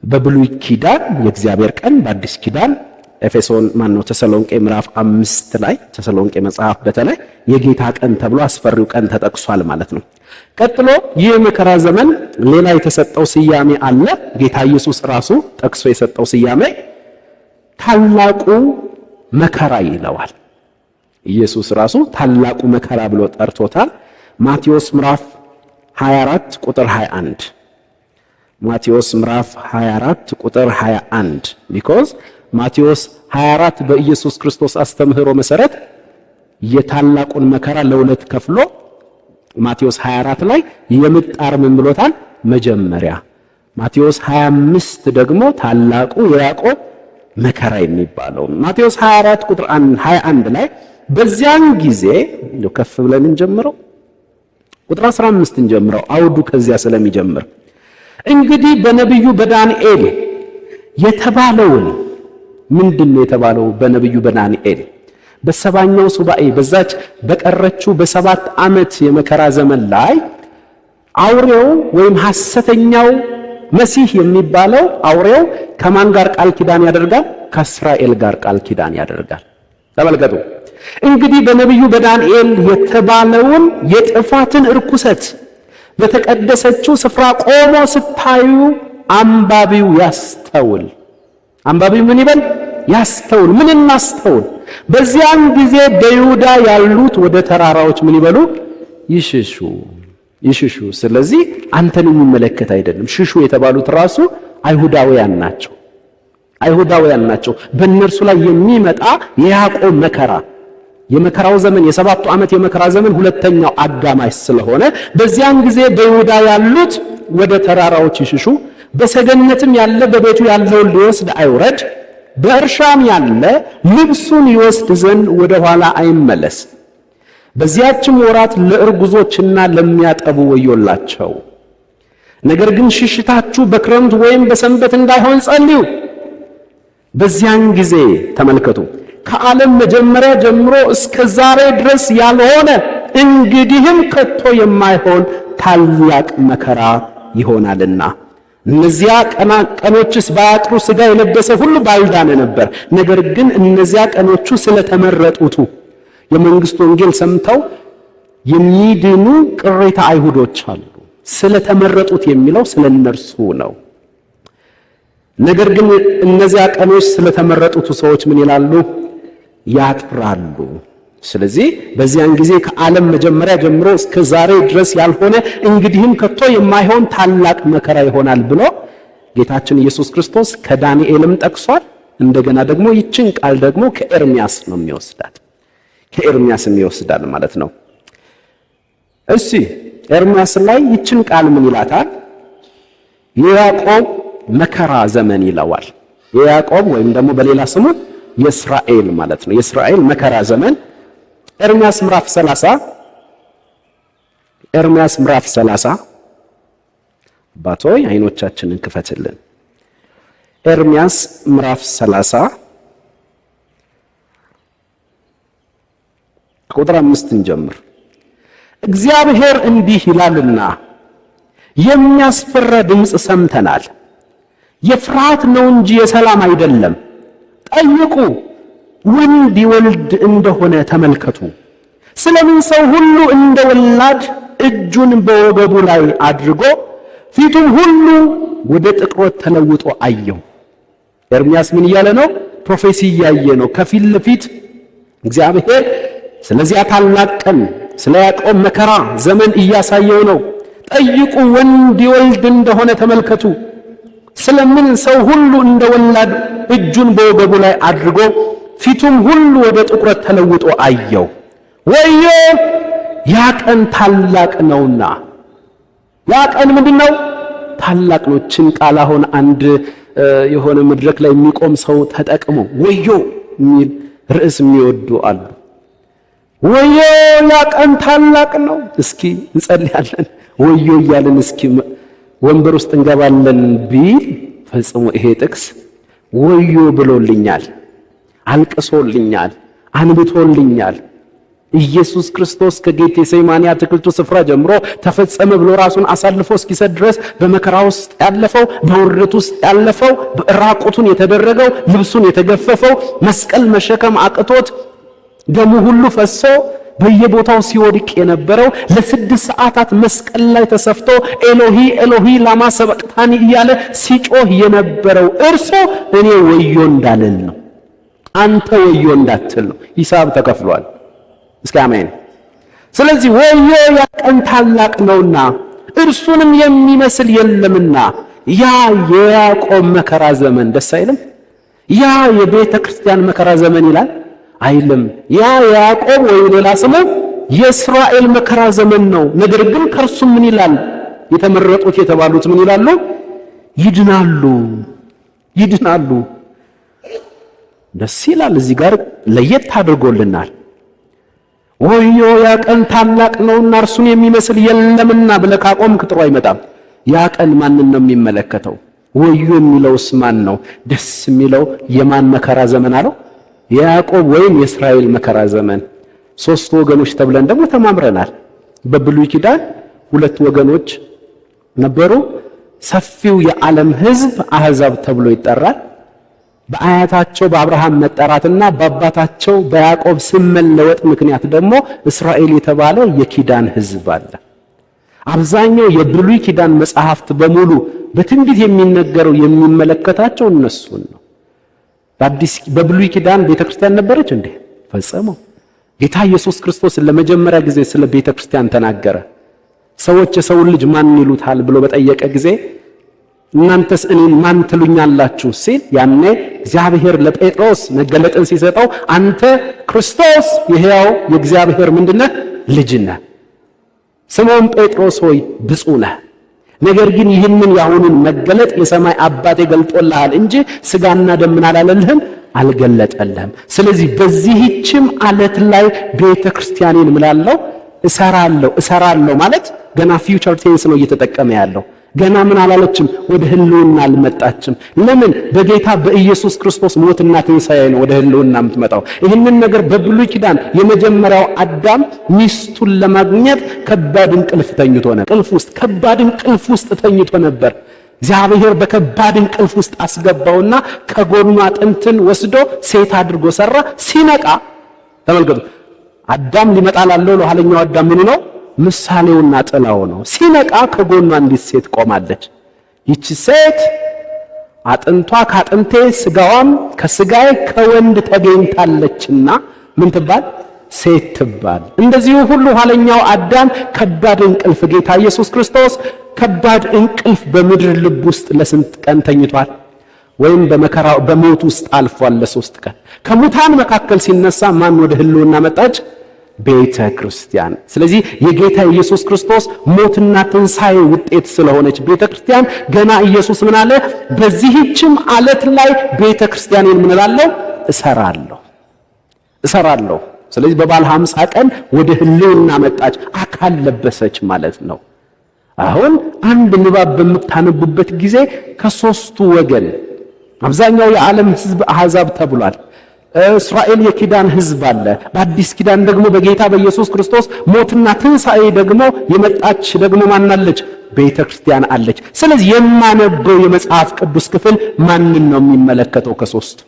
በብሉይ ኪዳን የእግዚአብሔር ቀን፣ በአዲስ ኪዳን ተሰሎንቄ ምዕራፍ 5 ላይ ተሰሎንቄ መጽሐፍ በተለይ የጌታ ቀን ተብሎ አስፈሪው ቀን ተጠቅሷል ማለት ነው። ቀጥሎ ይህ የመከራ ዘመን ሌላ የተሰጠው ስያሜ አለ። ጌታ ኢየሱስ ራሱ ጠቅሶ የሰጠው ስያሜ ታላቁ መከራ ይለዋል። ኢየሱስ ራሱ ታላቁ መከራ ብሎ ጠርቶታል። ማቴዎስ ምዕራፍ 24 ቁጥር 21 ማቴዎስ ምዕራፍ 24 ቁጥር 21 because ማቴዎስ 24 በኢየሱስ ክርስቶስ አስተምህሮ መሰረት የታላቁን መከራ ለሁለት ከፍሎ ማቴዎስ 24 ላይ የምጣር ምን ብሎታል? መጀመሪያ። ማቴዎስ 25 ደግሞ ታላቁ የያዕቆብ መከራ የሚባለው። ማቴዎስ 24 ቁጥር 21 ላይ በዚያን ጊዜ ከፍ ብለን እንጀምረው፣ ቁጥር 15 እንጀምረው፣ አውዱ ከዚያ ስለሚጀምር እንግዲህ በነቢዩ በዳንኤል የተባለውን ምንድነው የተባለው? በነቢዩ በዳንኤል በሰባኛው ሱባኤ በዛች በቀረችው በ7 ዓመት የመከራ ዘመን ላይ አውሬው ወይም ሐሰተኛው መሲህ የሚባለው አውሬው ከማን ጋር ቃል ኪዳን ያደርጋል? ከእስራኤል ጋር ቃል ኪዳን ያደርጋል። ተመልከቱ እንግዲህ በነቢዩ በዳንኤል የተባለውን የጥፋትን እርኩሰት በተቀደሰችው ስፍራ ቆሞ ስታዩ አንባቢው ያስተውል። አንባቢው ምን ይበል? ያስተውል። ምን እናስተውል? በዚያን ጊዜ በይሁዳ ያሉት ወደ ተራራዎች ምን ይበሉ? ይሽሹ። ስለዚህ አንተን የሚመለከት አይደለም። ሽሹ የተባሉት ራሱ አይሁዳውያን ናቸው። በእነርሱ ላይ የሚመጣ የያዕቆብ መከራ የመከራው ዘመን የ7 ዓመት የመከራ ዘመን ሁለተኛው አጋማሽ ስለሆነ በዚያን ጊዜ በይሁዳ ያሉት ወደ ተራራዎች ይሽሹ። በሰገነትም ያለ በቤቱ ያለውን ሊወስድ አይውረድ። በእርሻም ያለ ልብሱን ይወስድ ዘንድ ወደ ኋላ አይመለስ። በዚያችም ወራት ለእርጉዞችና ለሚያጠቡ ወዮላቸው። ነገር ግን ሽሽታችሁ በክረምት ወይም በሰንበት እንዳይሆን ጸልዩ። በዚያን ጊዜ ተመልከቱ ከዓለም መጀመሪያ ጀምሮ እስከ ዛሬ ድረስ ያልሆነ እንግዲህም ከቶ የማይሆን ታላቅ መከራ ይሆናልና። እነዚያ ቀኖችስ ባያጥሩ ሥጋ የለበሰ ሁሉ ባልዳነ ነበር። ነገር ግን እነዚያ ቀኖቹ ስለተመረጡቱ የመንግስት ወንጌል ሰምተው የሚድኑ ቅሬታ አይሁዶች አሉ። ስለተመረጡት የሚለው ስለነርሱ ነው። ነገር ግን እነዚያ ቀኖች ስለተመረጡት ሰዎች ምን ይላሉ? ያጥራሉ። ስለዚህ በዚያን ጊዜ ከዓለም መጀመሪያ ጀምሮ እስከ ዛሬ ድረስ ያልሆነ እንግዲህም ከቶ የማይሆን ታላቅ መከራ ይሆናል ብሎ ጌታችን ኢየሱስ ክርስቶስ ከዳንኤልም ጠቅሷል። እንደገና ደግሞ ይችን ቃል ደግሞ ከኤርሚያስ ነው የሚወስዳት። ከኤርሚያስም ይወስዳል ማለት ነው። እሺ ኤርሚያስ ላይ ይችን ቃል ምን ይላታል? የያዕቆብ መከራ ዘመን ይለዋል። የያዕቆብ ወይም ደግሞ በሌላ ስሙ የእስራኤል ማለት ነው። የእስራኤል መከራ ዘመን ኤርሚያስ ምዕራፍ 30 አባቶይ አይኖቻችንን ክፈትልን። ኤርሚያስ ምዕራፍ 30 ቁጥር 5 እንጀምር። እግዚአብሔር እንዲህ ይላልና የሚያስፈራ ድምፅ ሰምተናል፣ የፍርሃት ነው እንጂ የሰላም አይደለም። ጠይቁ፣ ወንድ ይወልድ እንደሆነ ተመልከቱ። ስለምን ሰው ሁሉ እንደ ወላድ እጁን በወገቡ ላይ አድርጎ ፊቱም ሁሉ ወደ ጥቁረት ተለውጦ አየው። ኤርምያስ ምን እያለ ነው? ፕሮፌሲ እያየ ነው። ከፊት ለፊት እግዚአብሔር ስለዚያ ታላቅ ቀን ስለ ያዕቆብ መከራ ዘመን እያሳየው ነው። ጠይቁ ወንድ ይወልድ እንደሆነ ተመልከቱ። ስለምን ሰው ሁሉ እንደወላድ እጁን በወገቡ ላይ አድርጎ ፊቱም ሁሉ ወደ ጥቁረት ተለውጦ አየው። ወዮ ያ ቀን ታላቅ ነውና። ያ ቀን ምንድነው? ታላቅ ነው። ችን ቃል አሁን አንድ የሆነ መድረክ ላይ የሚቆም ሰው ተጠቅሞ ወዮ የሚል ርዕስ የሚወዱ አሉ። ወዮ ያ ቀን ታላቅ ነው። እስኪ እንጸልያለን። ወዮ እያለን እስኪ ወንበር ውስጥ እንገባለን ቢል ፈጽሞ ይሄ ጥቅስ ወዮ ብሎልኛል፣ አልቅሶልኛል፣ አንብቶልኛል። ኢየሱስ ክርስቶስ ከጌቴ ሰማኒ አትክልቱ ስፍራ ጀምሮ ተፈጸመ ብሎ ራሱን አሳልፎ እስኪሰጥ ድረስ በመከራ ውስጥ ያለፈው፣ በውርደት ውስጥ ያለፈው፣ ራቁቱን የተደረገው፣ ልብሱን የተገፈፈው፣ መስቀል መሸከም አቅቶት ደሙ ሁሉ ፈሶ በየቦታው ሲወድቅ የነበረው፣ ለ6 ሰዓታት መስቀል ላይ ተሰፍቶ ኤሎሂ ኤሎሂ ላማ ሰበቅታኒ እያለ ሲጮህ የነበረው እርሱ እኔ ወዮ እንዳልል ነው፣ አንተ ወዮ እንዳትል ነው። ሂሳብ ተከፍሏል። እስኪ አሜን። ስለዚህ ወዮ ያ ቀን ታላቅ ነውና እርሱንም የሚመስል የለምና። ያ የያዕቆብ መከራ ዘመን ደስ አይልም? ያ የቤተ ክርስቲያን መከራ ዘመን ይላል አይልም? ያ የያዕቆብ ወይ ሌላ ስሙ የእስራኤል መከራ ዘመን ነው። ነገር ግን ከእርሱ ምን ይላል? የተመረጡት የተባሉት ምን ይላሉ? ይድናሉ፣ ይድናሉ። ደስ ይላል። እዚህ ጋር ለየት አድርጎልናል። ወዮ ያ ቀን ታላቅ ነውና እርሱን የሚመስል የለምና ብለህ ካቆምክ ጥሩ አይመጣም። ያ ቀን ማንን ነው የሚመለከተው? ወዮ የሚለውስ ማን ነው? ደስ የሚለው የማን መከራ ዘመን አለው? የያዕቆብ ወይም የእስራኤል መከራ ዘመን። 3 ወገኖች ተብለን ደግሞ ተማምረናል። በብሉይ ኪዳን 2 ወገኖች ነበሩ። ሰፊው የዓለም ሕዝብ አሕዛብ ተብሎ ይጠራል። በአያታቸው በአብርሃም መጠራትና በአባታቸው በያዕቆብ ስም መለወጥ ምክንያት ደግሞ እስራኤል የተባለ የኪዳን ሕዝብ አለ። አብዛኛው የብሉይ ኪዳን መጽሐፍት በሙሉ በትንቢት የሚነገረው የሚመለከታቸው እነሱን ነው። በብሉይ ኪዳን ቤተክርስቲያን ነበረች እንዴ? ፈጽመው። ጌታ ኢየሱስ ክርስቶስ ለመጀመሪያ ጊዜ ስለ ቤተክርስቲያን ተናገረ። ሰዎች የሰውን ልጅ ማን ይሉታል ብሎ በጠየቀ ጊዜ እናንተስ እኔን ማን ትሉኛላችሁ ሲል ያኔ እግዚአብሔር ለጴጥሮስ መገለጥን ሲሰጠው አንተ ክርስቶስ የሕያው የእግዚአብሔር ምንድነህ? ልጅ ነህ። ስምዖን ጴጥሮስ ሆይ ብፁዕ ነህ። ነገር ግን ይህንን ያሁኑን መገለጥ የሰማይ አባቴ ገልጦልሃል እንጂ ሥጋና ደም አላለልህም፣ አልገለጠልህም። ስለዚህ በዚህችም ዓለት ላይ ቤተ ክርስቲያኔን ምላለሁ እሰራለሁ ማለት ገና ፊውቸር ቴንስ ነው እየተጠቀመ ያለው። ገና ምን አላለችም? ወደ ህልውና አልመጣችም። ለምን? በጌታ በኢየሱስ ክርስቶስ ሞትና ትንሣኤ ነው ወደ ህልውና የምትመጣው። ይህንን ነገር በብሉይ ኪዳን የመጀመሪያው አዳም ሚስቱን ለማግኘት ከባድ እንቅልፍ ተኝቶ ነበር። ከባድ እንቅልፍ ውስጥ ተኝቶ ነበር። እግዚአብሔር በከባድ እንቅልፍ ውስጥ አስገባውና ከጎኑ አጥንትን ወስዶ ሴት አድርጎ ሰራ። ሲነቃ ተመልከቱ፣ አዳም ሊመጣ ላለው ለኋለኛው አዳም ምኑ ነው? ምሳሌውና ጥላው ነው። ሲነቃ ከጎኑ አንዲት ሴት ቆማለች። ይቺ ሴት አጥንቷ ከአጥንቴ ስጋዋም ከስጋዬ ከወንድ ተገኝታለችና ምን ትባል? ሴት ትባል። እንደዚሁ ሁሉ ኋለኛው አዳም ከባድ እንቅልፍ፣ ጌታ ኢየሱስ ክርስቶስ ከባድ እንቅልፍ በምድር ልብ ውስጥ ለስንት ቀን ተኝቷል? ወይም በመከራው በሞት ውስጥ አልፏል ለ3 ቀን። ከሙታን መካከል ሲነሳ ማን ወደ ህልውና መጣች? ቤተ ክርስቲያን። ስለዚህ የጌታ ኢየሱስ ክርስቶስ ሞትና ትንሣኤ ውጤት ስለሆነች ቤተ ክርስቲያን ገና ኢየሱስ ምን አለ? በዚህችም ዓለት ላይ ቤተ ክርስቲያኔን ምን እላለሁ? እሰራለሁ። ስለዚህ በበዓለ ሃምሳ ቀን ወደ ህልውና መጣች፣ አካል ለበሰች ማለት ነው። አሁን አንድ ንባብ በምታነቡበት ጊዜ ከ3ቱ ወገን አብዛኛው የዓለም ሕዝብ አሕዛብ ተብሏል። እስራኤል የኪዳን ሕዝብ አለ። በአዲስ ኪዳን ደግሞ በጌታ በኢየሱስ ክርስቶስ ሞትና ትንሣኤ ደግሞ የመጣች ደግሞ ማናለች? ቤተ ክርስቲያን አለች። ስለዚህ የማነበው የመጽሐፍ ቅዱስ ክፍል ማንን ነው የሚመለከተው? ከ3ቱ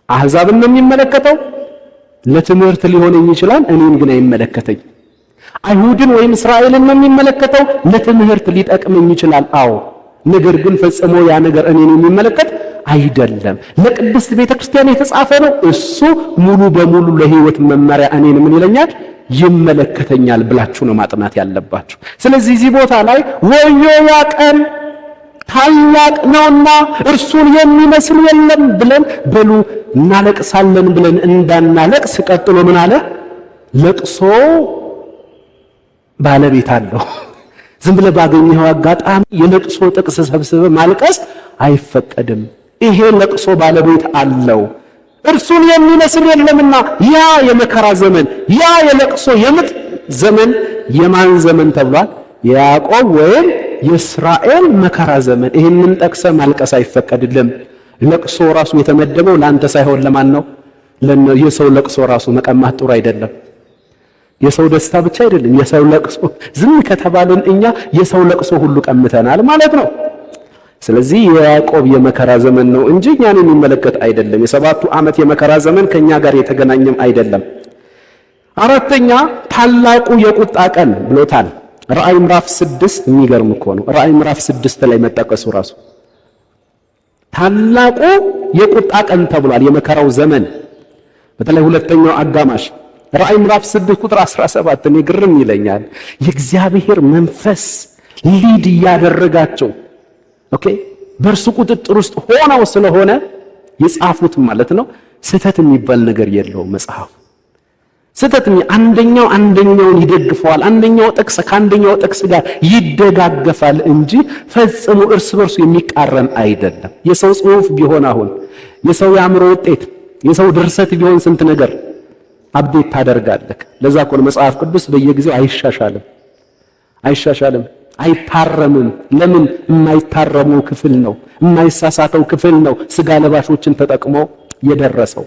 አሕዛብን ነው የሚመለከተው። ለትምህርት ሊሆነኝ ይችላል፣ እኔን ግን አይመለከተኝ። አይሁድን ወይም እስራኤልን ነው የሚመለከተው። ለትምህርት ሊጠቅመኝ ይችላል፣ አዎ። ነገር ግን ፈጽሞ ያ ነገር እኔን የሚመለከት አይደለም። ለቅድስት ቤተክርስቲያን የተጻፈ ነው። እሱ ሙሉ በሙሉ ለሕይወት መመሪያ እኔን ምን ይለኛል? ይመለከተኛል ብላችሁ ነው ማጥናት ያለባችሁ። ስለዚህ እዚህ ቦታ ላይ ወዮ ያ ቀን ታላቅ ነውና እርሱን የሚመስል የለም ብለን በሉ እናለቅሳለን ብለን እንዳናለቅስ ቀጥሎ ምን አለ? ለቅሶ ባለቤት አለው። ዝም ብለህ ባገኘኸው አጋጣሚ የለቅሶ ጥቅስ ሰብስበህ ማልቀስ አይፈቀድም። ይሄ ለቅሶ ባለቤት አለው። እርሱን የሚመስል የለምና ያ የመከራ ዘመን፣ ያ የለቅሶ የምጥ ዘመን የማን ዘመን ተብሏል? የያዕቆብ ወይም የእስራኤል መከራ ዘመን። ይህንን ጠቅሰ ማልቀስ አይፈቀድልም። ለቅሶ ራሱ የተመደበው ለአንተ ሳይሆን ለማን ነው? የሰው ለቅሶ ራሱ መቀማት ጥሩ አይደለም። የሰው ደስታ ብቻ አይደለም፣ የሰው ለቅሶ። ዝም ከተባልን እኛ የሰው ለቅሶ ሁሉ ቀምተናል ማለት ነው። ስለዚህ የያዕቆብ የመከራ ዘመን ነው እንጂ እኛን የሚመለከት አይደለም። የሰባቱ ዓመት የመከራ ዘመን ከኛ ጋር የተገናኘም አይደለም። አራተኛ ታላቁ የቁጣ ቀን ብሎታል። ራእይ ምዕራፍ 6 የሚገርም እኮ ነው። ራእይ ምዕራፍ 6 ላይ መጠቀሱ ራሱ ታላቁ የቁጣ ቀን ተብሏል። የመከራው ዘመን በተለይ ሁለተኛው አጋማሽ ራእይ ምዕራፍ 6 ቁጥር 17 እኔ ግርም ይለኛል። የእግዚአብሔር መንፈስ ሊድ ያደረጋቸው በእርሱ ቁጥጥር ውስጥ ሆነው ስለሆነ የጻፉት ማለት ነው። ስህተት የሚባል ነገር የለውም መጽሐፉ። ስህተት አንደኛውን ይደግፈዋል፣ አንደኛው ጥቅስ ከአንደኛው ጥቅስ ጋር ይደጋገፋል እንጂ ፈጽሞ እርስ በርሱ የሚቃረን አይደለም። የሰው ጽሑፍ ቢሆን አሁን የሰው የአእምሮ ውጤት የሰው ድርሰት ቢሆን ስንት ነገር አፕዴት ታደርጋለህ። ለዛ እኮ መጽሐፍ ቅዱስ በየጊዜው አይሻሻልም፣ አይታረምም። ለምን? የማይታረመው ክፍል ነው፣ የማይሳሳተው ክፍል ነው ስጋ ለባሾችን ተጠቅሞ የደረሰው።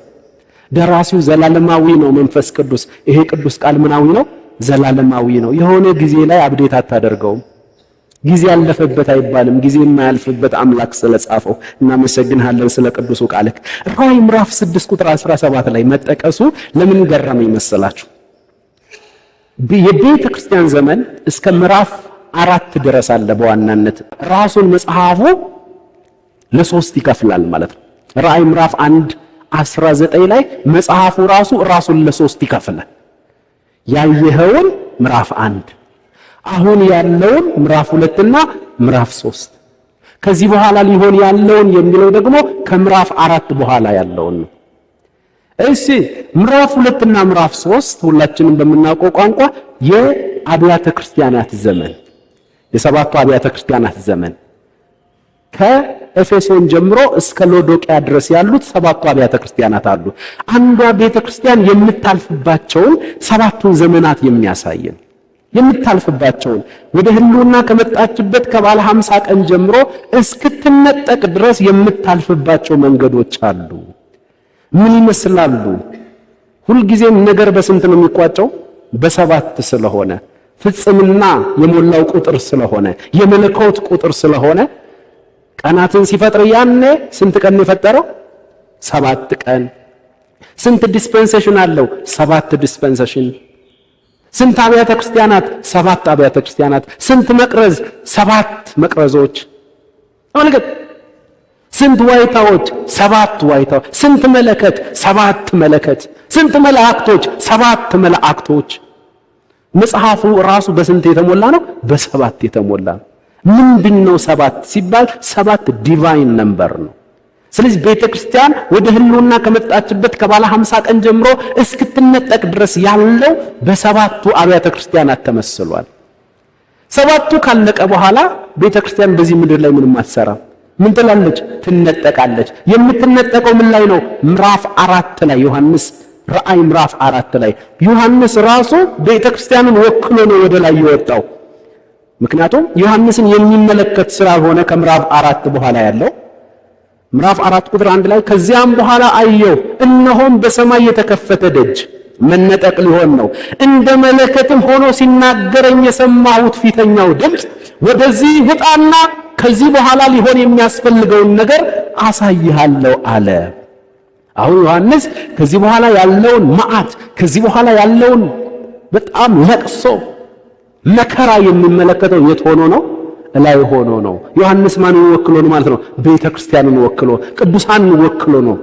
ደራሲው ዘላለማዊ ነው መንፈስ ቅዱስ። ይሄ ቅዱስ ቃል ምናዊ ነው? ዘላለማዊ ነው። የሆነ ጊዜ ላይ አፕዴት አታደርገውም። ጊዜ ያለፈበት አይባልም። ጊዜ የማያልፍበት አምላክ ስለጻፈው እናመሰግንሃለን ስለ ቅዱሱ ቃልክ። ራእይ ምዕራፍ 6 ቁጥር 17 ላይ መጠቀሱ ለምን ገረመኝ መሰላችሁ? የቤተ ክርስቲያን ዘመን እስከ ምዕራፍ 4 ድረስ አለ። በዋናነት ራሱን መጽሐፉ ለሶስት ይከፍላል ማለት ነው። ራእይ ምዕራፍ 1:19 ላይ መጽሐፉ ራሱን ለሶስት ይከፍላል። ያየኸውን ምዕራፍ 1፣ አሁን ያለውን ምዕራፍ 2 እና ምዕራፍ 3፣ ከዚህ በኋላ ሊሆን ያለውን የሚለው ደግሞ ከምዕራፍ 4 በኋላ ያለውን ነው። እሺ ምዕራፍ 2 እና ምዕራፍ 3 ሁላችንም በምናውቀው ቋንቋ የአብያተ ክርስቲያናት ዘመን፣ የሰባቱ አብያተ ክርስቲያናት ዘመን ከኤፌሶን ጀምሮ እስከ ሎዶቅያ ድረስ ያሉት ሰባቱ አብያተ ክርስቲያናት አሉ። አንዷ ቤተ ክርስቲያን የምታልፍባቸውን ሰባቱን ዘመናት የሚያሳየን የምታልፍባቸውን ወደ ህልውና ከመጣችበት ከባለ 50 ቀን ጀምሮ እስክትነጠቅ ድረስ የምታልፍባቸው መንገዶች አሉ። ምን ይመስላሉ? ሁልጊዜም ነገር በስንት ነው የሚቋጨው? በሰባት ስለሆነ ፍጽምና የሞላው ቁጥር ስለሆነ የመለኮት ቁጥር ስለሆነ ቀናትን ሲፈጥር ያኔ ስንት ቀን ነው የፈጠረው? 7 ቀን። ስንት ዲስፔንሴሽን አለው? 7 ዲስፔንሴሽን። ስንት አብያተ ክርስቲያናት? 7 አብያተ ክርስቲያናት። ስንት መቅረዝ? 7 መቅረዞች። አመልከት። ስንት ዋይታዎች? 7 ዋይታዎች። ስንት መለከት? 7 መለከት። ስንት መላእክቶች? 7 መላእክቶች። መጽሐፉ ራሱ በስንት የተሞላ ነው? በ7 የተሞላ ነው። ምንድነው 7 ሲባል 7 ዲቫይን ነምበር ነው። ስለዚህ ቤተክርስቲያን ወደ ህልውና ከመጣችበት ከባለ 50 ቀን ጀምሮ እስክትነጠቅ ድረስ ያለው በሰባቱ አብያተ ክርስቲያናት ተመስሏል። 7ቱ ካለቀ በኋላ ቤተክርስቲያን በዚህ ምድር ላይ ምንም አትሰራም። ምን ትላለች? ትነጠቃለች። የምትነጠቀው ምን ላይ ነው? ምዕራፍ 4 ላይ ዮሐንስ ራእይ ምዕራፍ 4 ላይ ዮሐንስ ራሱ ቤተክርስቲያንን ወክሎ ነው ወደ ላይ የወጣው። ምክንያቱም ዮሐንስን የሚመለከት ስላልሆነ ከምዕራፍ 4 በኋላ ያለው ምዕራፍ 4 ቁጥር 1 ላይ ከዚያም በኋላ አየሁ፣ እነሆም በሰማይ የተከፈተ ደጅ መነጠቅ ሊሆን ነው፣ እንደ መለከትም ሆኖ ሲናገረኝ የሰማሁት ፊተኛው ድምፅ ወደዚህ ውጣና ከዚህ በኋላ ሊሆን የሚያስፈልገውን ነገር አሳይሃለሁ አለ። አሁን ዮሐንስ ከዚህ በኋላ ያለውን መዓት፣ ከዚህ በኋላ ያለውን በጣም ለቅሶ፣ መከራ የሚመለከተው የት ሆኖ ነው? ላይ ሆኖ ነው። ዮሐንስ ማንን ወክሎ ነው ማለት ነው? ቤተ ክርስቲያንን ወክሎ ቅዱሳንን ወክሎ ነው።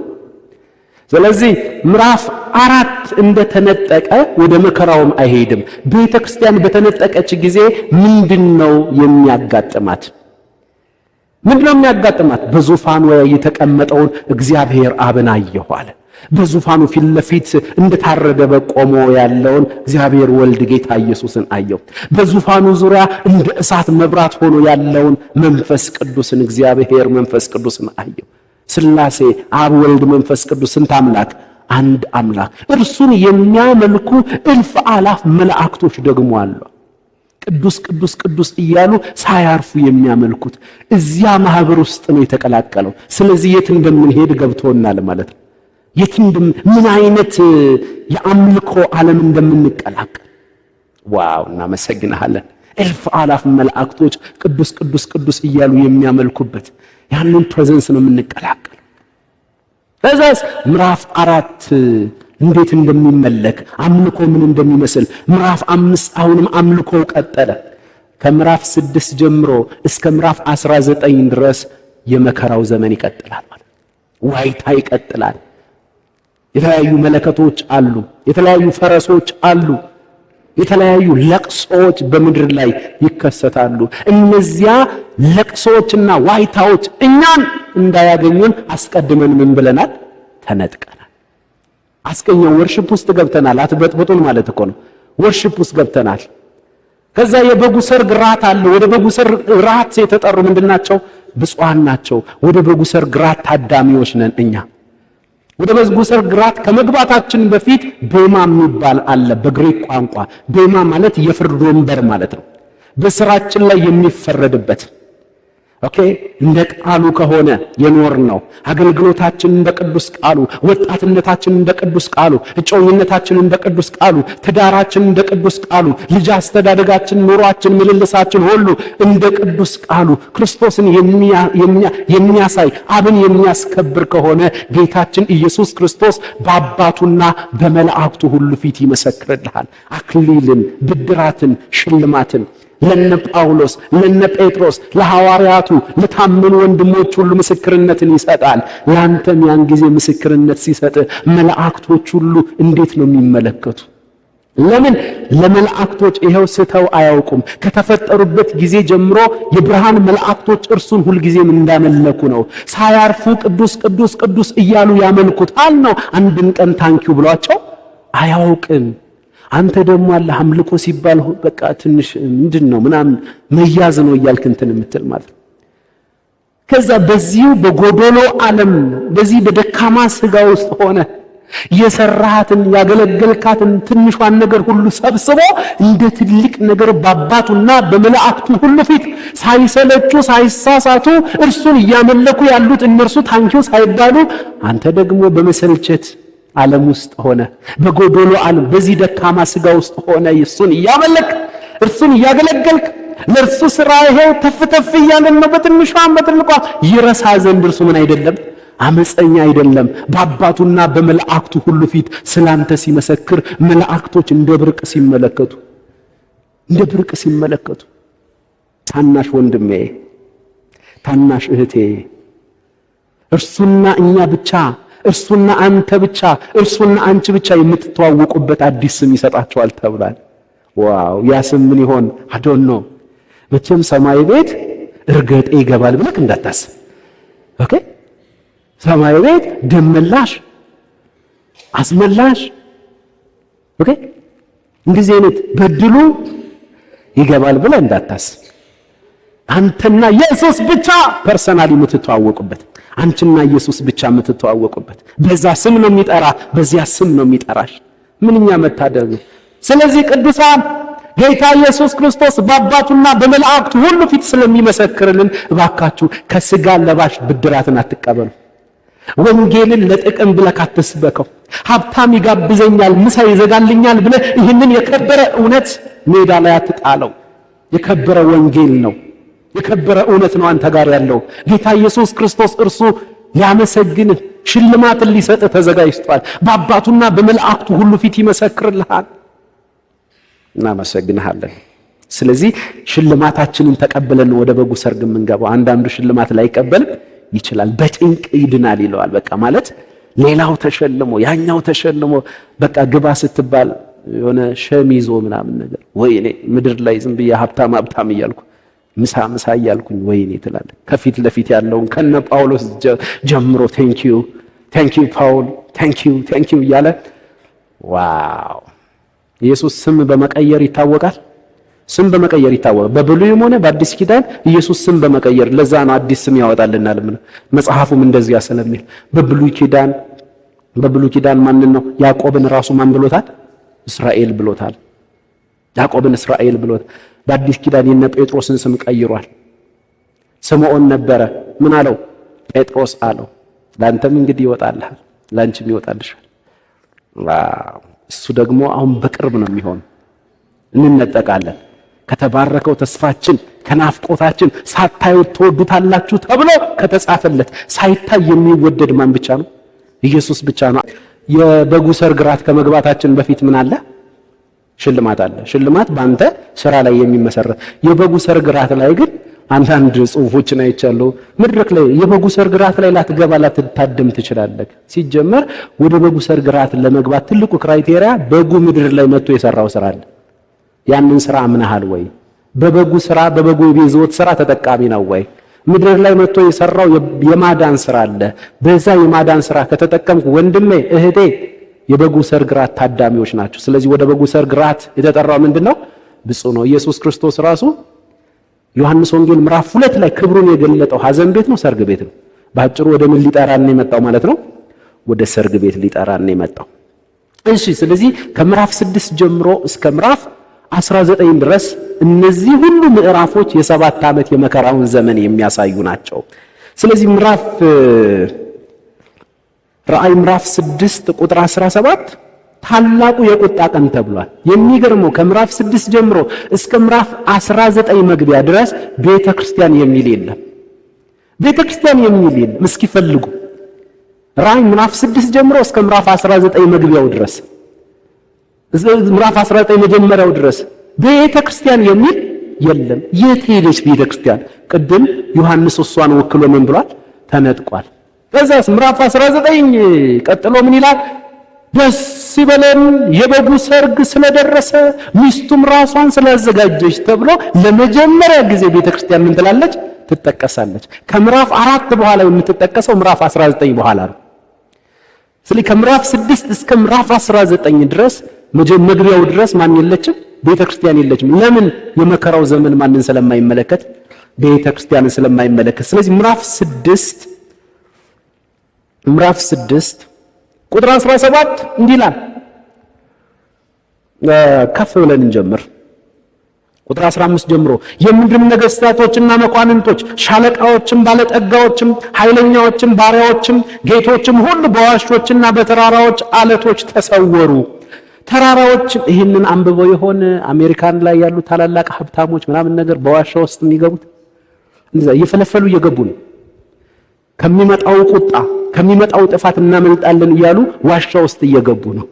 ስለዚህ ምዕራፍ 4 እንደተነጠቀ ወደ መከራውም አይሄድም። ቤተ ክርስቲያን በተነጠቀች ጊዜ ምንድነው የሚያጋጥማት? ምንድነው የሚያጋጥማት? በዙፋኑ ላይ የተቀመጠውን እግዚአብሔር አብን አየሁ አለ። በዙፋኑ ፊት ለፊት እንደታረደ በቆሞ ያለውን እግዚአብሔር ወልድ ጌታ ኢየሱስን አየሁ። በዙፋኑ ዙሪያ እንደ እሳት መብራት ሆኖ ያለውን መንፈስ ቅዱስን እግዚአብሔር መንፈስ ቅዱስን አየሁ። ሥላሴ አብ ወልድ መንፈስ ቅዱስ ስንት አምላክ? አንድ አምላክ። እርሱን የሚያመልኩ እልፍ አላፍ መላእክቶች ደግሞ አሉ። ቅዱስ ቅዱስ ቅዱስ እያሉ ሳያርፉ የሚያመልኩት እዚያ ማህበር ውስጥ ነው የተቀላቀለው። ስለዚህ የት እንደምንሄድ ገብቶናል ማለት ነው። ምን አይነት የአምልኮ ዓለም እንደምንቀላቀል ዋው! እናመሰግናለን። እልፍ አላፍ መላእክቶች ቅዱስ ቅዱስ ቅዱስ እያሉ የሚያመልኩበት ያንን ፕሬዘንስ ነው የምንቀላቀል። ከዛስ ምዕራፍ 4 እንዴት እንደሚመለክ አምልኮ ምን እንደሚመስል ምዕራፍ 5 አሁንም አምልኮ ቀጠለ። ከምዕራፍ 6 ጀምሮ እስከ ምዕራፍ 19 ድረስ የመከራው ዘመን ይቀጥላል ማለት ዋይታ ይቀጥላል። የተለያዩ መለከቶች አሉ፣ የተለያዩ ፈረሶች አሉ፣ የተለያዩ ለቅሶዎች በምድር ላይ ይከሰታሉ። እነዚያ ለቅሶዎችና ዋይታዎች እኛን እንዳያገኙን አስቀድመን ምን ብለናል? ተነጥቀናል። አስቀኛው ወርሺፕ ውስጥ ገብተናል። አትበጥብጡን ማለት እኮ ነው። ወርሺፕ ውስጥ ገብተናል። ከዛ የበጉ ሰርግ ራት አለ። ወደ በጉ ሰርግ ራት የተጠሩ ምንድናቸው? ብፁዓን ናቸው። ወደ በጉ ሰርግ ራት ታዳሚዎች ነን እኛ። ወደ በጉ ሰርግ ራት ከመግባታችን በፊት ቤማ የሚባል አለ። በግሪክ ቋንቋ ቤማ ማለት የፍርድ ወንበር ማለት ነው። በስራችን ላይ የሚፈረድበት ኦኬ። እንደ ቃሉ ከሆነ የኖር ነው። አገልግሎታችን እንደ ቅዱስ ቃሉ፣ ወጣትነታችን እንደ ቅዱስ ቃሉ፣ እጮኝነታችን እንደ ቅዱስ ቃሉ፣ ትዳራችን እንደ ቅዱስ ቃሉ፣ ልጅ አስተዳደጋችን፣ ኑሯችን፣ ምልልሳችን ሁሉ እንደ ቅዱስ ቃሉ ክርስቶስን የሚያሳይ አብን የሚያስከብር ከሆነ ጌታችን ኢየሱስ ክርስቶስ በአባቱና በመላእክቱ ሁሉ ፊት ይመሰክርልሃል። አክሊልን፣ ብድራትን፣ ሽልማትን ለነ ጳውሎስ፣ ለነ ጴጥሮስ፣ ለሐዋርያቱ፣ ለታመኑ ወንድሞች ሁሉ ምስክርነትን ይሰጣል። ላንተም ያን ጊዜ ምስክርነት ሲሰጥ መላእክቶች ሁሉ እንዴት ነው የሚመለከቱ? ለምን? ለመላእክቶች ይሄው ስተው አያውቁም። ከተፈጠሩበት ጊዜ ጀምሮ የብርሃን መላእክቶች እርሱን ሁልጊዜም እንዳመለኩ ነው። ሳያርፉ ቅዱስ ቅዱስ ቅዱስ እያሉ ያመልኩታል ነው። አንድን ቀን ታንኪው ብሏቸው አያውቅም። አንተ ደግሞ አለ አምልኮ ሲባል በቃ ትንሽ ምንድነው ምናምን መያዝ ነው እያልክ እንትን የምትል ማለት ነው። ከዛ በዚሁ በጎዶሎ ዓለም በዚህ በደካማ ስጋ ውስጥ ሆነ የሰራሃትን ያገለገልካትን ትንሿን ነገር ሁሉ ሰብስቦ እንደ ትልቅ ነገር በአባቱና በመላእክቱ ሁሉ ፊት ሳይሰለቹ ሳይሳሳቱ እርሱን እያመለኩ ያሉት እነርሱ ታንኪው ሳይባሉ አንተ ደግሞ በመሰልቸት ዓለም ውስጥ ሆነ በጎዶሎ ዓለም በዚህ ደካማ ስጋ ውስጥ ሆነ እርሱን እያመለክ እርሱን እያገለገልክ ለእርሱ ሥራ ይሄው ተፍተፍ እያለን ነው። በትንሿም በትልቋ ይረሳ ዘንድ እርሱ ምን አይደለም? አመፀኛ አይደለም። በአባቱና በመላእክቱ ሁሉ ፊት ስላንተ ሲመሰክር መላእክቶች እንደ ብርቅ ሲመለከቱ ታናሽ ወንድሜ፣ ታናሽ እህቴ፣ እርሱና እኛ ብቻ፣ እርሱና አንተ ብቻ፣ እርሱና አንቺ ብቻ የምትተዋወቁበት አዲስ ስም ይሰጣቸዋል ተብሏል። ዋው! ያ ስም ምን ይሆን? አዶን ነው። መቼም ሰማይ ቤት እርገጤ ይገባል ብለህ እንዳታስብ። ኦኬ? ሰማይ ቤት ደመላሽ አስመላሽ፣ ኦኬ፣ እንደዚህ አይነት በድሉ ይገባል ብለህ እንዳታስብ። አንተና ኢየሱስ ብቻ ፐርሰናሊ የምትተዋወቁበት፣ አንቺና ኢየሱስ ብቻ የምትተዋወቁበት፣ በዛ ስም ነው የሚጠራ፣ በዚያ ስም ነው የሚጠራሽ። ምንኛ መታደል ነው። ስለዚህ ቅዱሳን ጌታ ኢየሱስ ክርስቶስ በአባቱና በመላእክቱ ሁሉ ፊት ስለሚመሰክርልን እባካችሁ ከስጋ ለባሽ ብድራትን አትቀበሉ። ወንጌልን ለጥቅም ብለህ አትስበከው። ሀብታም ይጋብዘኛል፣ ምሳ ይዘጋልኛል ብለህ ይህንን የከበረ እውነት ሜዳ ላይ አትጣለው። የከበረ ወንጌል ነው፣ የከበረ እውነት ነው አንተ ጋር ያለው። ጌታ ኢየሱስ ክርስቶስ እርሱ ሊያመሰግንህ ሽልማትን ሊሰጥህ ተዘጋጅቷል። በአባቱና በመላእክቱ ሁሉ ፊት ይመሰክርልሃል። እናመሰግንሃለን። ስለዚህ ሽልማታችንን ተቀብለን ወደ በጉ ሰርግ የምንገባው። አንዳንዱ ሽልማት ላይቀበል ይችላል፣ በጭንቅ ይድናል ይለዋል። በቃ ማለት ሌላው ተሸልሞ ያኛው ተሸልሞ በቃ ግባ ስትባል የሆነ ሸሚዞ ምናምን ነገር ወይኔ ምድር ላይ ዝም ብዬ ሀብታም እያልኩ ምሳ እያልኩኝ ወይኔ ትላለህ። ከፊት ለፊት ያለውን ከነ ጳውሎስ ጀምሮ ቴንኪዩ ፓውል ቴንኪዩ እያለ ዋው። ኢየሱስ ስም በመቀየር ይታወቃል። ስም በመቀየር ይታወቃል። በብሉይም ሆነ በአዲስ ኪዳን ኢየሱስ ስም በመቀየር ለዛ ነው አዲስ ስም ያወጣልናል። መጽሐፉም እንደዚያ ስለሚል በብሉይ ኪዳን ማንን ነው? ያዕቆብን ራሱ ማን ብሎታል? እስራኤል ብሎታል። ያዕቆብን እስራኤል ብሎታል። በአዲስ ኪዳን የነ ጴጥሮስን ስም ቀይሯል። ስምዖን ነበረ፣ ምን አለው? ጴጥሮስ አለው። ላንተም እንግዲህ ይወጣልሃል፣ ላንቺም ይወጣልሻል። እሱ ደግሞ አሁን በቅርብ ነው የሚሆን። እንነጠቃለን ከተባረከው ተስፋችን ከናፍቆታችን። ሳታዩት ትወዱታላችሁ ተብሎ ከተጻፈለት ሳይታይ የሚወደድ ማን ብቻ ነው? ኢየሱስ ብቻ ነው። የበጉ ሰርግ ራት ከመግባታችን በፊት ምን አለ? ሽልማት አለ። ሽልማት በአንተ ስራ ላይ የሚመሰረት። የበጉ ሰርግ ራት ላይ ግን አንዳንድ ጽሁፎችን አይቻለሁ። መድረክ ላይ የበጉ ሰርግ ራት ላይ ላትገባ ላትታደም ትችላለህ። ሲጀመር ወደ በጉ ሰርግ ራት ለመግባት ትልቁ ክራይቴሪያ በጉ ምድር ላይ መጥቶ የሰራው ስራ አለ። ያንን ስራ አምነሃል ወይ? በበጉ ስራ በበጉ የቤዛዎት ስራ ተጠቃሚ ነው ወይ? ምድር ላይ መጥቶ የሰራው የማዳን ስራ አለ። በዛ የማዳን ስራ ከተጠቀምኩ ወንድሜ እህቴ የበጉ ሰርግ ራት ታዳሚዎች ናቸው። ስለዚህ ወደ በጉ ሰርግ ራት የተጠራው ምንድነው? ብፁዕ ነው። ኢየሱስ ክርስቶስ ራሱ ዮሐንስ ወንጌል ምዕራፍ 2 ላይ ክብሩን የገለጠው ሐዘን ቤት ነው ሰርግ ቤት ነው? በአጭሩ ወደ ምን ሊጠራን ነው የመጣው ማለት ነው? ወደ ሰርግ ቤት ሊጠራን ነው የመጣው። እሺ፣ ስለዚህ ከምዕራፍ 6 ጀምሮ እስከ ምዕራፍ 19 ድረስ እነዚህ ሁሉ ምዕራፎች የ7 ዓመት የመከራውን ዘመን የሚያሳዩ ናቸው። ስለዚህ ራእይ ምዕራፍ 6 ቁጥር 17 ታላቁ የቁጣ ቀን ተብሏል። የሚገርመው ከምዕራፍ 6 ጀምሮ እስከ ምዕራፍ 19 መግቢያ ድረስ ቤተክርስቲያን የሚል የለም። ቤተክርስቲያን የሚል የለም። እስኪ ፈልጉ። ራእይ ምዕራፍ 6 ጀምሮ እስከ ምዕራፍ 19 መግቢያው ድረስ ምዕራፍ 19 መጀመሪያው ድረስ ቤተክርስቲያን የሚል የለም። የት ሄደች ቤተክርስቲያን? ቅድም ዮሐንስ እሷን ወክሎ ምን ብሏል? ተነጥቋል። ከዛስ ምዕራፍ 19 ቀጥሎ ምን ይላል? ደስ ይበለን የበጉ ሰርግ ስለደረሰ ሚስቱም ራሷን ስላዘጋጀች ተብሎ ለመጀመሪያ ጊዜ ቤተክርስቲያን ምን ትላለች? ትጠቀሳለች። ከምዕራፍ 4 በኋላ የምትጠቀሰው ምዕራፍ 19 በኋላ ነው። ስለዚህ ከምዕራፍ 6 እስከ ምዕራፍ 19 ድረስ መግቢያው ድረስ ማን የለችም? ቤተክርስቲያን የለችም። ለምን? የመከራው ዘመን ማንን ስለማይመለከት? ቤተክርስቲያንን ስለማይመለከት። ስለዚህ ምዕራፍ 6 ቁጥር 17 እንዲህ ይላል። ከፍ ብለን እንጀምር። ቁጥር 15 ጀምሮ የምድርም ነገሥታቶችና መኳንንቶች፣ ሻለቃዎችም፣ ባለጠጋዎችም፣ ኃይለኛዎችም፣ ባሪያዎችም፣ ጌቶችም ሁሉ በዋሾችና በተራራዎች አለቶች ተሰወሩ። ተራራዎች ይህንን አንብበው የሆነ አሜሪካን ላይ ያሉ ታላላቅ ሀብታሞች ምናምን ነገር በዋሻ ውስጥ የሚገቡት እንደዛ እየፈለፈሉ እየገቡ ነው። ከሚመጣው ቁጣ ከሚመጣው ጥፋት እናመልጣለን እያሉ ዋሻ ውስጥ እየገቡ ነው።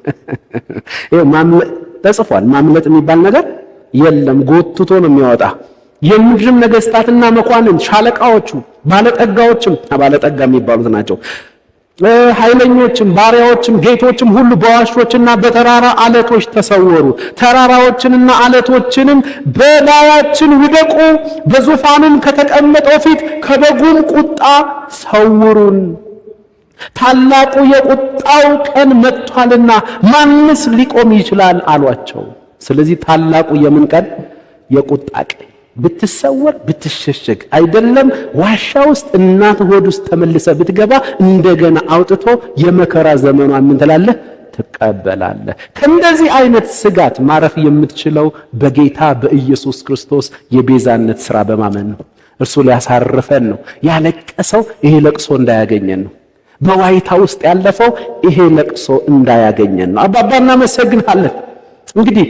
ማምለጥ ተጽፏል። ማምለጥ የሚባል ነገር የለም። ጎትቶ ነው የሚያወጣ። የምድርም ነገሥታትና መኳንንት፣ ሻለቃዎቹ፣ ባለጠጋዎችም ባለጠጋ የሚባሉት ናቸው፣ ኃይለኞችም፣ ባሪያዎችም፣ ጌቶችም ሁሉ በዋሾችና በተራራ አለቶች ተሰወሩ። ተራራዎችንና አለቶችንም በላያችን ውደቁ፣ በዙፋንም ከተቀመጠው ፊት ከበጉም ቁጣ ሰውሩን፣ ታላቁ የቁጣው ቀን መጥቷልና ማንስ ሊቆም ይችላል አሏቸው። ስለዚህ ታላቁ የምን ቀን? የቁጣ ቀን። ብትሰወር ብትሸሸግ አይደለም ዋሻ ውስጥ እናት ሆድ ውስጥ ተመልሰ ብትገባ እንደገና አውጥቶ የመከራ ዘመኗን ምን ትላለህ? ትቀበላለህ። ከእንደዚህ አይነት ስጋት ማረፍ የምትችለው በጌታ በኢየሱስ ክርስቶስ የቤዛነት ሥራ በማመን ነው። እርሱ ሊያሳርፈን ነው። ያለቀሰው ይሄ ለቅሶ እንዳያገኘን ነው። በዋይታ ውስጥ ያለፈው ይሄ ለቅሶ እንዳያገኘን ነው። አባባ እናመሰግናለን። እንግዲህ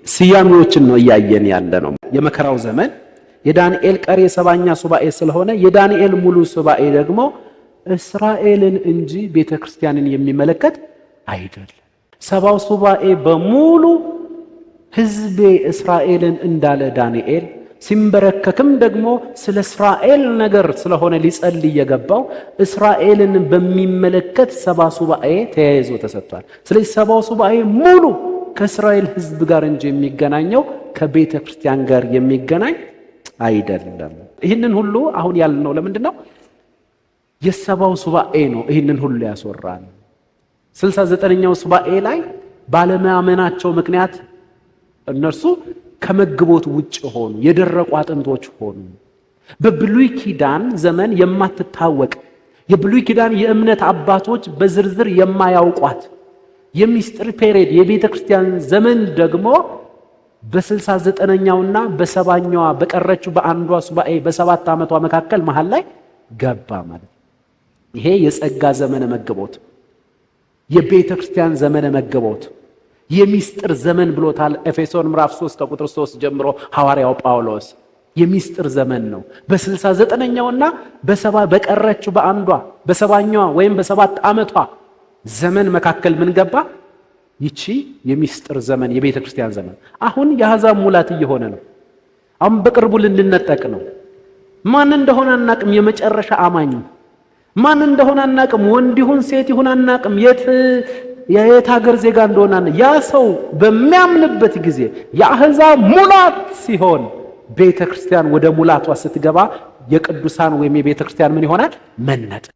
ስያሜዎችን ነው እያየን ያለ ነው። የመከራው ዘመን የዳንኤል ቀሪ የሰባኛ ሱባኤ ስለሆነ የዳንኤል ሙሉ ሱባኤ ደግሞ እስራኤልን እንጂ ቤተክርስቲያንን የሚመለከት አይደለም። ሰባው ሱባኤ በሙሉ ሕዝቤ እስራኤልን እንዳለ ዳንኤል ሲንበረከክም ደግሞ ስለ እስራኤል ነገር ስለሆነ ሊጸልይ የገባው እስራኤልን በሚመለከት 70 ሱባኤ ተያይዞ ተሰጥቷል። ስለዚህ 70 ሱባኤ ሙሉ ከእስራኤል ሕዝብ ጋር እንጂ የሚገናኘው ከቤተ ክርስቲያን ጋር የሚገናኝ አይደለም። ይህንን ሁሉ አሁን ያልነው ለምንድን ነው? የ70 ሱባኤ ነው ይህንን ሁሉ ያስወራል። 69ኛው ሱባኤ ላይ ባለማመናቸው ምክንያት እነርሱ ከመግቦት ውጭ ሆኑ፣ የደረቁ አጥንቶች ሆኑ። በብሉይ ኪዳን ዘመን የማትታወቅ የብሉይ ኪዳን የእምነት አባቶች በዝርዝር የማያውቋት የሚስጥር ፔሬድ የቤተ ክርስቲያን ዘመን ደግሞ በ69ኛውና በ70ኛዋ በቀረችው በአንዷ ሱባኤ በ7 ዓመቷ መካከል መሃል ላይ ገባ ማለት። ይሄ የጸጋ ዘመነ መግቦት፣ የቤተ ክርስቲያን ዘመነ መግቦት፣ የሚስጥር ዘመን ብሎታል። ኤፌሶን ምዕራፍ 3 ከቁጥር 3 ጀምሮ ሐዋርያው ጳውሎስ የሚስጥር ዘመን ነው። በ69ኛውና በ70 በቀረችው በአንዷ በ70ኛዋ ወይም በ7 ዓመቷ ዘመን መካከል ምን ገባ? ይቺ የሚስጥር ዘመን የቤተ ክርስቲያን ዘመን። አሁን የአሕዛብ ሙላት እየሆነ ነው። አሁን በቅርቡ ልንነጠቅ ነው። ማን እንደሆነ አናቅም። የመጨረሻ አማኝ ማን እንደሆነ አናቅም። ወንድ ይሁን ሴት ይሁን አናቅም። የት ሀገር ዜጋ እንደሆነ ያ ሰው በሚያምንበት ጊዜ የአሕዛብ ሙላት ሲሆን ቤተ ክርስቲያን ወደ ሙላቷ ስትገባ የቅዱሳን ወይም የቤተ ክርስቲያን ምን ይሆናል? መነጠቅ።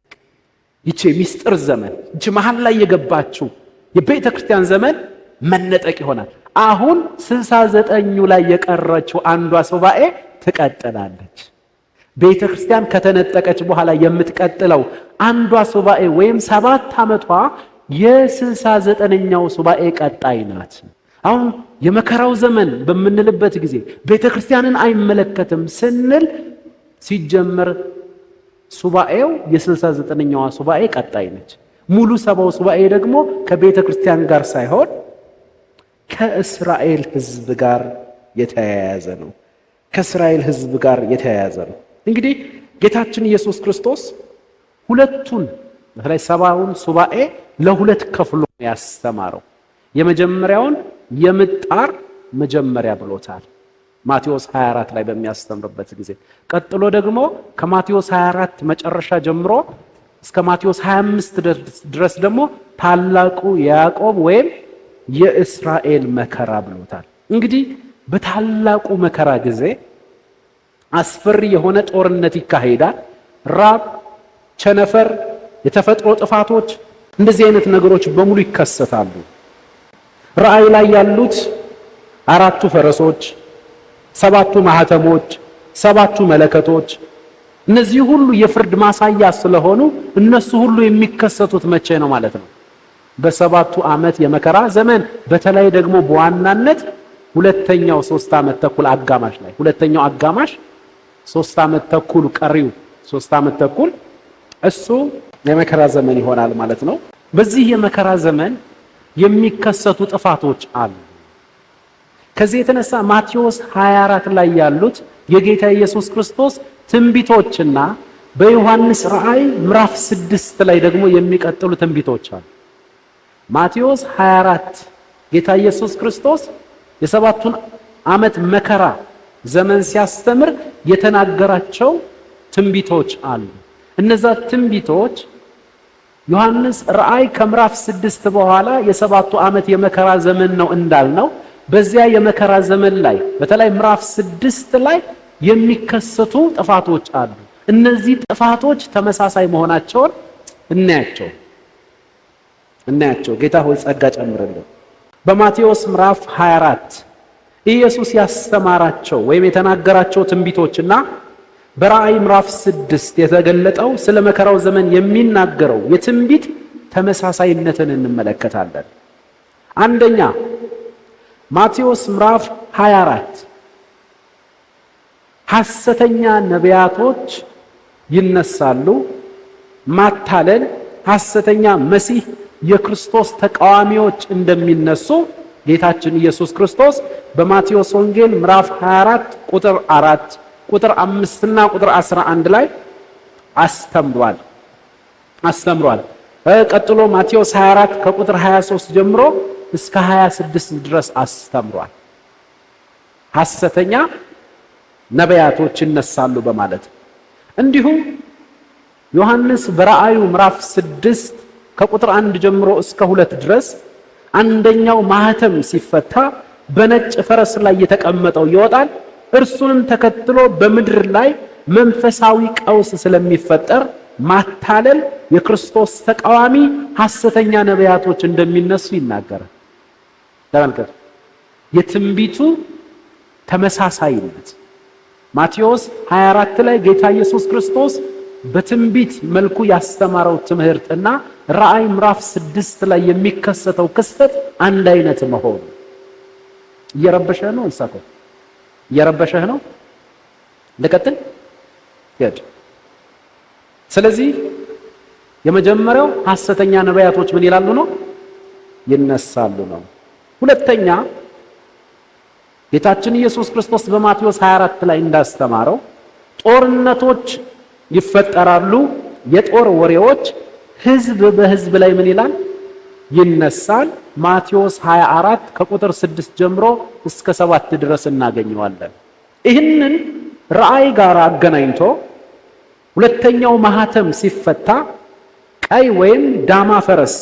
ይቺ የሚስጥር ዘመን ይቺ መሃል ላይ የገባችው የቤተ ክርስቲያን ዘመን መነጠቅ ይሆናል። አሁን 69ኙ ላይ የቀረችው አንዷ ሱባኤ ትቀጥላለች። ቤተ ክርስቲያን ከተነጠቀች በኋላ የምትቀጥለው አንዷ ሱባኤ ወይም 7 ዓመቷ የ69ኛው ሱባኤ ቀጣይ ናት። አሁን የመከራው ዘመን በምንልበት ጊዜ ቤተ ክርስቲያንን አይመለከትም ስንል ሲጀመር ሱባኤው የ69ኛዋ ሱባኤ ቀጣይ ነች። ሙሉ 70 ሱባኤ ደግሞ ከቤተ ክርስቲያን ጋር ሳይሆን ከእስራኤል ሕዝብ ጋር የተያያዘ ነው። ከእስራኤል ሕዝብ ጋር የተያያዘ ነው። እንግዲህ ጌታችን ኢየሱስ ክርስቶስ ሁለቱን በተለይ 70ውን ሱባኤ ለሁለት ከፍሎ ያስተማረው። የመጀመሪያውን የምጣር መጀመሪያ ብሎታል ማቴዎስ 24 ላይ በሚያስተምርበት ጊዜ። ቀጥሎ ደግሞ ከማቴዎስ 24 መጨረሻ ጀምሮ እስከ ማቴዎስ 25 ድረስ ደግሞ ታላቁ የያዕቆብ ወይም የእስራኤል መከራ ብሎታል። እንግዲህ በታላቁ መከራ ጊዜ አስፈሪ የሆነ ጦርነት ይካሄዳል። ራብ፣ ቸነፈር፣ የተፈጥሮ ጥፋቶች፣ እንደዚህ አይነት ነገሮች በሙሉ ይከሰታሉ። ራእይ ላይ ያሉት 4ቱ ፈረሶች፣ 7ቱ ማህተሞች፣ 7ቱ መለከቶች እነዚህ ሁሉ የፍርድ ማሳያ ስለሆኑ እነሱ ሁሉ የሚከሰቱት መቼ ነው ማለት ነው? በ7ቱ ዓመት የመከራ ዘመን፣ በተለይ ደግሞ በዋናነት ሁለተኛው 3 ዓመት ተኩል አጋማሽ ላይ ሁለተኛው አጋማሽ 3 ዓመት ተኩል ቀሪው 3 ዓመት ተኩል እሱ የመከራ ዘመን ይሆናል ማለት ነው። በዚህ የመከራ ዘመን የሚከሰቱ ጥፋቶች አሉ። ከዚህ የተነሳ ማቴዎስ 24 ላይ ያሉት የጌታ ኢየሱስ ክርስቶስ ትንቢቶችና በዮሐንስ ራእይ ምዕራፍ 6 ላይ ደግሞ የሚቀጥሉ ትንቢቶች አሉ። ማቴዎስ 24 ጌታ ኢየሱስ ክርስቶስ የ7ቱን ዓመት መከራ ዘመን ሲያስተምር የተናገራቸው ትንቢቶች አሉ። እነዛ ትንቢቶች ዮሐንስ ራእይ ከምዕራፍ 6 በኋላ የ7ቱ ዓመት የመከራ ዘመን ነው እንዳልነው በዚያ የመከራ ዘመን ላይ በተለይ ምዕራፍ 6 ላይ የሚከሰቱ ጥፋቶች አሉ። እነዚህ ጥፋቶች ተመሳሳይ መሆናቸውን እናያቸው። ጌታ ሆይ ጸጋ ጨምርልን። በማቴዎስ ምዕራፍ 24 ኢየሱስ ያስተማራቸው ወይም የተናገራቸው ትንቢቶችና በራእይ ምዕራፍ 6 የተገለጠው ስለ መከራው ዘመን የሚናገረው የትንቢት ተመሳሳይነትን እንመለከታለን። አንደኛ ማቴዎስ ምዕራፍ 24 ሐሰተኛ ነቢያቶች ይነሳሉ፣ ማታለል፣ ሐሰተኛ መሲህ የክርስቶስ ተቃዋሚዎች እንደሚነሱ ጌታችን ኢየሱስ ክርስቶስ በማቴዎስ ወንጌል ምዕራፍ 24 ቁጥር 4 ቁጥር 5 እና ቁጥር 11 ላይ አስተምሯል። ቀጥሎ ማቴዎስ 24 ከቁጥር 23 ጀምሮ እስከ 26 ድረስ አስተምሯል። ሐሰተኛ ነቢያቶች ይነሳሉ በማለት እንዲሁም ዮሐንስ በራእዩ ምዕራፍ 6 ከቁጥር 1 ጀምሮ እስከ 2 ድረስ አንደኛው ማህተም ሲፈታ በነጭ ፈረስ ላይ የተቀመጠው ይወጣል፣ እርሱንም ተከትሎ በምድር ላይ መንፈሳዊ ቀውስ ስለሚፈጠር ማታለል የክርስቶስ ተቃዋሚ ሐሰተኛ ነቢያቶች እንደሚነሱ ይናገራል። ተመልከቱ የትንቢቱ ተመሳሳይነት ማቴዎስ 24 ላይ ጌታ ኢየሱስ ክርስቶስ በትንቢት መልኩ ያስተማረው ትምህርትና ራእይ ምዕራፍ 6 ላይ የሚከሰተው ክስተት አንድ አይነት መሆኑ እየረበሸህ ነው። እንሳቆ እየረበሸህ ነው። ለቀጥል ይድ ስለዚህ የመጀመሪያው ሐሰተኛ ነቢያቶች ምን ይላሉ ነው? ይነሳሉ ነው። ሁለተኛ ጌታችን ኢየሱስ ክርስቶስ በማቴዎስ 24 ላይ እንዳስተማረው ጦርነቶች ይፈጠራሉ፣ የጦር ወሬዎች ህዝብ በህዝብ ላይ ምን ይላል? ይነሳል። ማቴዎስ 24 ከቁጥር 6 ጀምሮ እስከ 7 ድረስ እናገኘዋለን። ይህንን ራእይ ጋር አገናኝቶ ሁለተኛው ማህተም ሲፈታ ቀይ ወይም ዳማ ፈረስ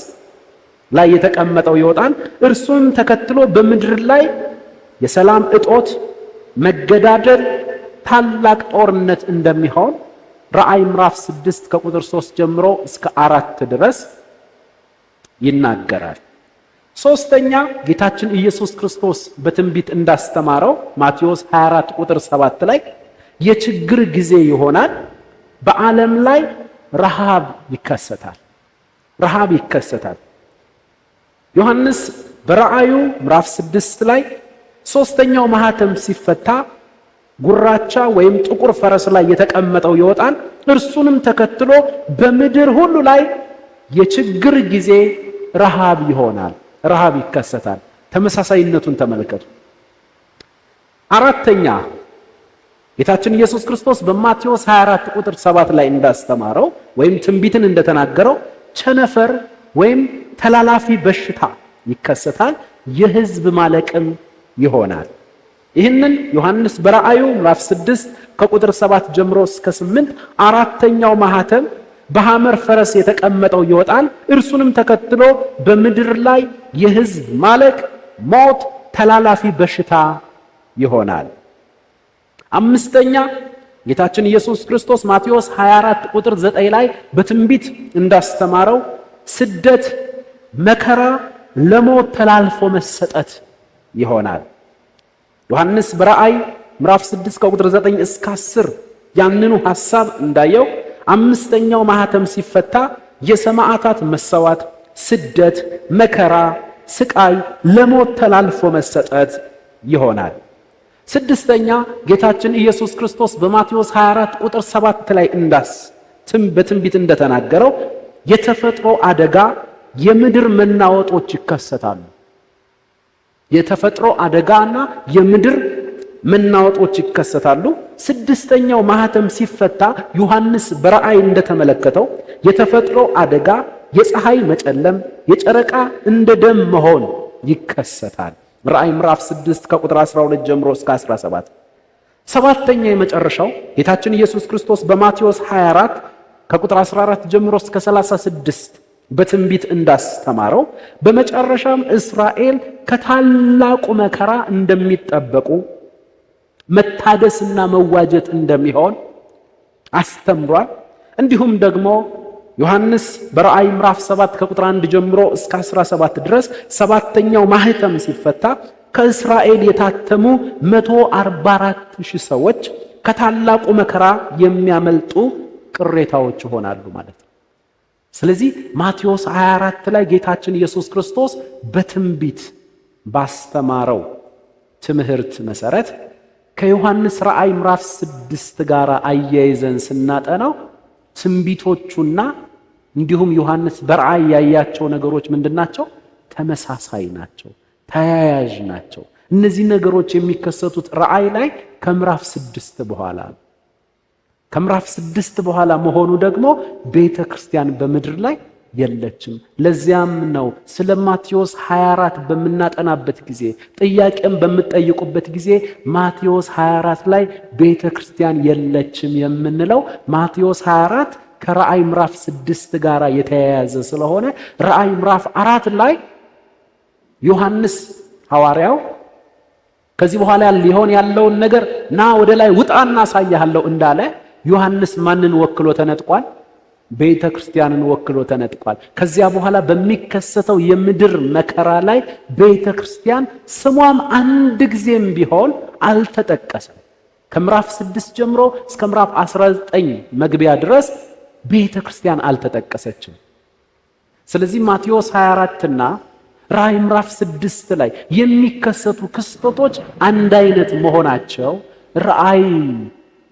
ላይ የተቀመጠው ይወጣል፣ እርሱም ተከትሎ በምድር ላይ የሰላም እጦት፣ መገዳደል፣ ታላቅ ጦርነት እንደሚሆን ራእይ ምዕራፍ 6 ከቁጥር 3 ጀምሮ እስከ 4 ድረስ ይናገራል። ሶስተኛ ጌታችን ኢየሱስ ክርስቶስ በትንቢት እንዳስተማረው ማቴዎስ 24 ቁጥር 7 ላይ የችግር ጊዜ ይሆናል፣ በዓለም ላይ ረሃብ ይከሰታል። ዮሐንስ በራእዩ ምዕራፍ 6 ላይ ሶስተኛው ማህተም ሲፈታ ጉራቻ ወይም ጥቁር ፈረስ ላይ የተቀመጠው ይወጣል፣ እርሱንም ተከትሎ በምድር ሁሉ ላይ የችግር ጊዜ ረሃብ ይሆናል፣ ረሃብ ይከሰታል። ተመሳሳይነቱን ተመልከቱ። አራተኛ ጌታችን ኢየሱስ ክርስቶስ በማቴዎስ 24 ቁጥር 7 ላይ እንዳስተማረው ወይም ትንቢትን እንደተናገረው ቸነፈር ወይም ተላላፊ በሽታ ይከሰታል፣ የህዝብ ማለቅም ይሆናል። ይህንን ዮሐንስ በራእዩ ምዕራፍ 6 ከቁጥር 7 ጀምሮ እስከ 8 አራተኛው ማህተም በሐመር ፈረስ የተቀመጠው ይወጣል፣ እርሱንም ተከትሎ በምድር ላይ የህዝብ ማለቅ፣ ሞት፣ ተላላፊ በሽታ ይሆናል። አምስተኛ ጌታችን ኢየሱስ ክርስቶስ ማቴዎስ 24 ቁጥር 9 ላይ በትንቢት እንዳስተማረው ስደት፣ መከራ፣ ለሞት ተላልፎ መሰጠት ይሆናል። ዮሐንስ በራእይ ምዕራፍ 6 ከቁጥር 9 እስከ 10 ያንኑ ሐሳብ እንዳየው አምስተኛው ማህተም ሲፈታ የሰማዕታት መሰዋት፣ ስደት፣ መከራ፣ ስቃይ፣ ለሞት ተላልፎ መሰጠት ይሆናል። ስድስተኛ ጌታችን ኢየሱስ ክርስቶስ በማቴዎስ 24 ቁጥር 7 ላይ በትንቢት እንደተናገረው የተፈጥሮ አደጋ፣ የምድር መናወጦች ይከሰታሉ። የተፈጥሮ አደጋና የምድር መናወጦች ይከሰታሉ። ስድስተኛው ማህተም ሲፈታ ዮሐንስ በራእይ እንደተመለከተው የተፈጥሮ አደጋ፣ የፀሐይ መጨለም፣ የጨረቃ እንደ ደም መሆን ይከሰታል። ራእይ ምዕራፍ 6 ከቁጥር 12 ጀምሮ እስከ 17። ሰባተኛ የመጨረሻው ጌታችን ኢየሱስ ክርስቶስ በማቴዎስ 24 ከቁጥር 14 ጀምሮ እስከ 36 በትንቢት እንዳስተማረው በመጨረሻም እስራኤል ከታላቁ መከራ እንደሚጠበቁ መታደስና መዋጀት እንደሚሆን አስተምሯል። እንዲሁም ደግሞ ዮሐንስ በራእይ ምዕራፍ 7 ከቁጥር 1 ጀምሮ እስከ 17 ድረስ ሰባተኛው ማህተም ሲፈታ ከእስራኤል የታተሙ 144,000 ሰዎች ከታላቁ መከራ የሚያመልጡ ቅሬታዎች ይሆናሉ ማለት ነው። ስለዚህ ማቴዎስ 24 ላይ ጌታችን ኢየሱስ ክርስቶስ በትንቢት ባስተማረው ትምህርት መሰረት ከዮሐንስ ራእይ ምዕራፍ 6 ጋር አያይዘን ስናጠናው ትንቢቶቹና እንዲሁም ዮሐንስ በራእይ ያያቸው ነገሮች ምንድናቸው? ተመሳሳይ ናቸው፣ ተያያዥ ናቸው። እነዚህ ነገሮች የሚከሰቱት ራእይ ላይ ከምዕራፍ 6 በኋላ ነው። ከምዕራፍ 6 በኋላ መሆኑ ደግሞ ቤተ ክርስቲያን በምድር ላይ የለችም። ለዚያም ነው ስለ ማቴዎስ 24 በምናጠናበት ጊዜ ጥያቄም በምትጠይቁበት ጊዜ ማቴዎስ 24 ላይ ቤተ ክርስቲያን የለችም የምንለው። ማቴዎስ 24 ከራእይ ምዕራፍ 6 ጋር የተያያዘ ስለሆነ ራእይ ምዕራፍ 4 ላይ ዮሐንስ ሐዋርያው ከዚህ በኋላ ሊሆን ያለውን ነገር ና ወደ ላይ ውጣና አሳያለሁ እንዳለ ዮሐንስ ማንን ወክሎ ተነጥቋል? ቤተ ክርስቲያንን ወክሎ ተነጥቋል። ከዚያ በኋላ በሚከሰተው የምድር መከራ ላይ ቤተ ክርስቲያን ስሟም አንድ ጊዜም ቢሆን አልተጠቀሰም። ከምዕራፍ 6 ጀምሮ እስከ ምዕራፍ 19 መግቢያ ድረስ ቤተ ክርስቲያን አልተጠቀሰችም። ስለዚህ ማቴዎስ 24 እና ራእይ ምዕራፍ 6 ላይ የሚከሰቱ ክስተቶች አንድ አይነት መሆናቸው ራእይ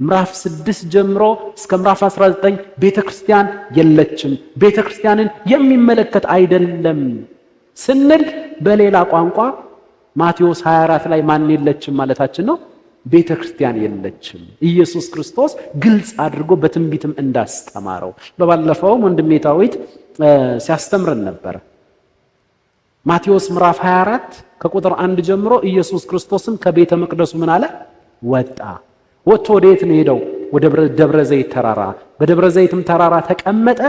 ምዕራፍ 6 ጀምሮ እስከ ምዕራፍ 19 ቤተክርስቲያን የለችም፣ ቤተክርስቲያንን የሚመለከት አይደለም ስንል በሌላ ቋንቋ ማቴዎስ 24 ላይ ማን የለችም ማለታችን ነው? ቤተክርስቲያን የለችም። ኢየሱስ ክርስቶስ ግልጽ አድርጎ በትንቢትም እንዳስተማረው በባለፈው ወንድሜ ዳዊት ሲያስተምረን ነበር። ማቴዎስ ምዕራፍ 24 ከቁጥር 1 ጀምሮ ኢየሱስ ክርስቶስም ከቤተ መቅደሱ ምን አለ? ወጣ። ወጥቶ ወዴት ነው ሄደው? ወደ ደብረ ዘይት ተራራ። በደብረ ዘይትም ተራራ ተቀመጠ።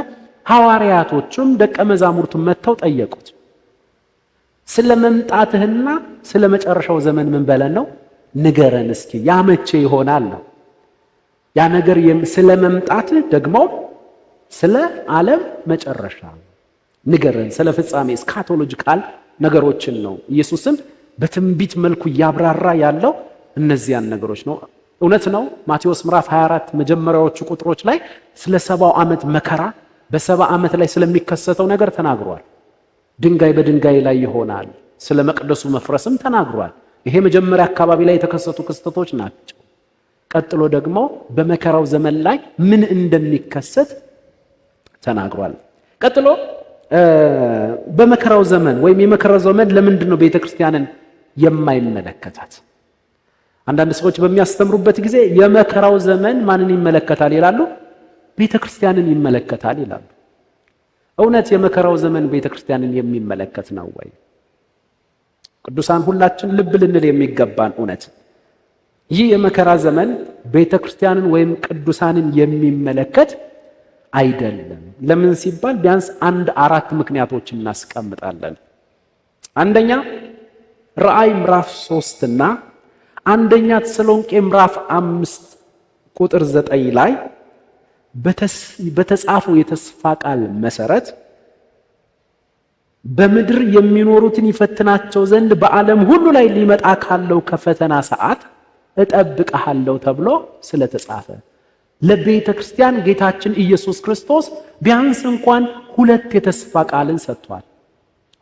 ሐዋርያቶቹም ደቀ መዛሙርቱም መጥተው ጠየቁት። ስለ መምጣትህና ስለ መጨረሻው ዘመን ምን በለን ነው? ንገረን እስኪ፣ ያመቼ ይሆናል ነው። ያ ነገር ስለ መምጣትህ ደግሞ ስለ ዓለም መጨረሻ ንገረን፣ ስለ ፍጻሜ ስካቶሎጂካል ነገሮችን ነው። ኢየሱስም በትንቢት መልኩ ያብራራ ያለው እነዚያን ነገሮች ነው። እውነት ነው። ማቴዎስ ምዕራፍ 24 መጀመሪያዎቹ ቁጥሮች ላይ ስለ 70 ዓመት መከራ በ70 ዓመት ላይ ስለሚከሰተው ነገር ተናግሯል። ድንጋይ በድንጋይ ላይ ይሆናል፣ ስለ መቅደሱ መፍረስም ተናግሯል። ይሄ መጀመሪያ አካባቢ ላይ የተከሰቱ ክስተቶች ናቸው። ቀጥሎ ደግሞ በመከራው ዘመን ላይ ምን እንደሚከሰት ተናግሯል። ቀጥሎ በመከራው ዘመን ወይም የመከራው ዘመን ለምንድን ነው ቤተክርስቲያንን የማይመለከታት? አንዳንድ ሰዎች በሚያስተምሩበት ጊዜ የመከራው ዘመን ማንን ይመለከታል ይላሉ? ቤተክርስቲያንን ይመለከታል ይላሉ። እውነት የመከራው ዘመን ቤተክርስቲያንን የሚመለከት ነው ወይ? ቅዱሳን ሁላችን ልብ ልንል የሚገባን እውነት ይህ የመከራ ዘመን ቤተክርስቲያንን ወይም ቅዱሳንን የሚመለከት አይደለም። ለምን ሲባል ቢያንስ 4 ምክንያቶች እናስቀምጣለን። አንደኛ ራእይ ምዕራፍ 3 እና አንደኛ ተሰሎንቄ ምዕራፍ 5 ቁጥር 9 ላይ በተጻፈው የተስፋ ቃል መሰረት በምድር የሚኖሩትን ይፈትናቸው ዘንድ በዓለም ሁሉ ላይ ሊመጣ ካለው ከፈተና ሰዓት እጠብቅሃለሁ ተብሎ ስለተጻፈ ለቤተ ክርስቲያን ጌታችን ኢየሱስ ክርስቶስ ቢያንስ እንኳን 2 የተስፋ ቃልን ሰጥቷል።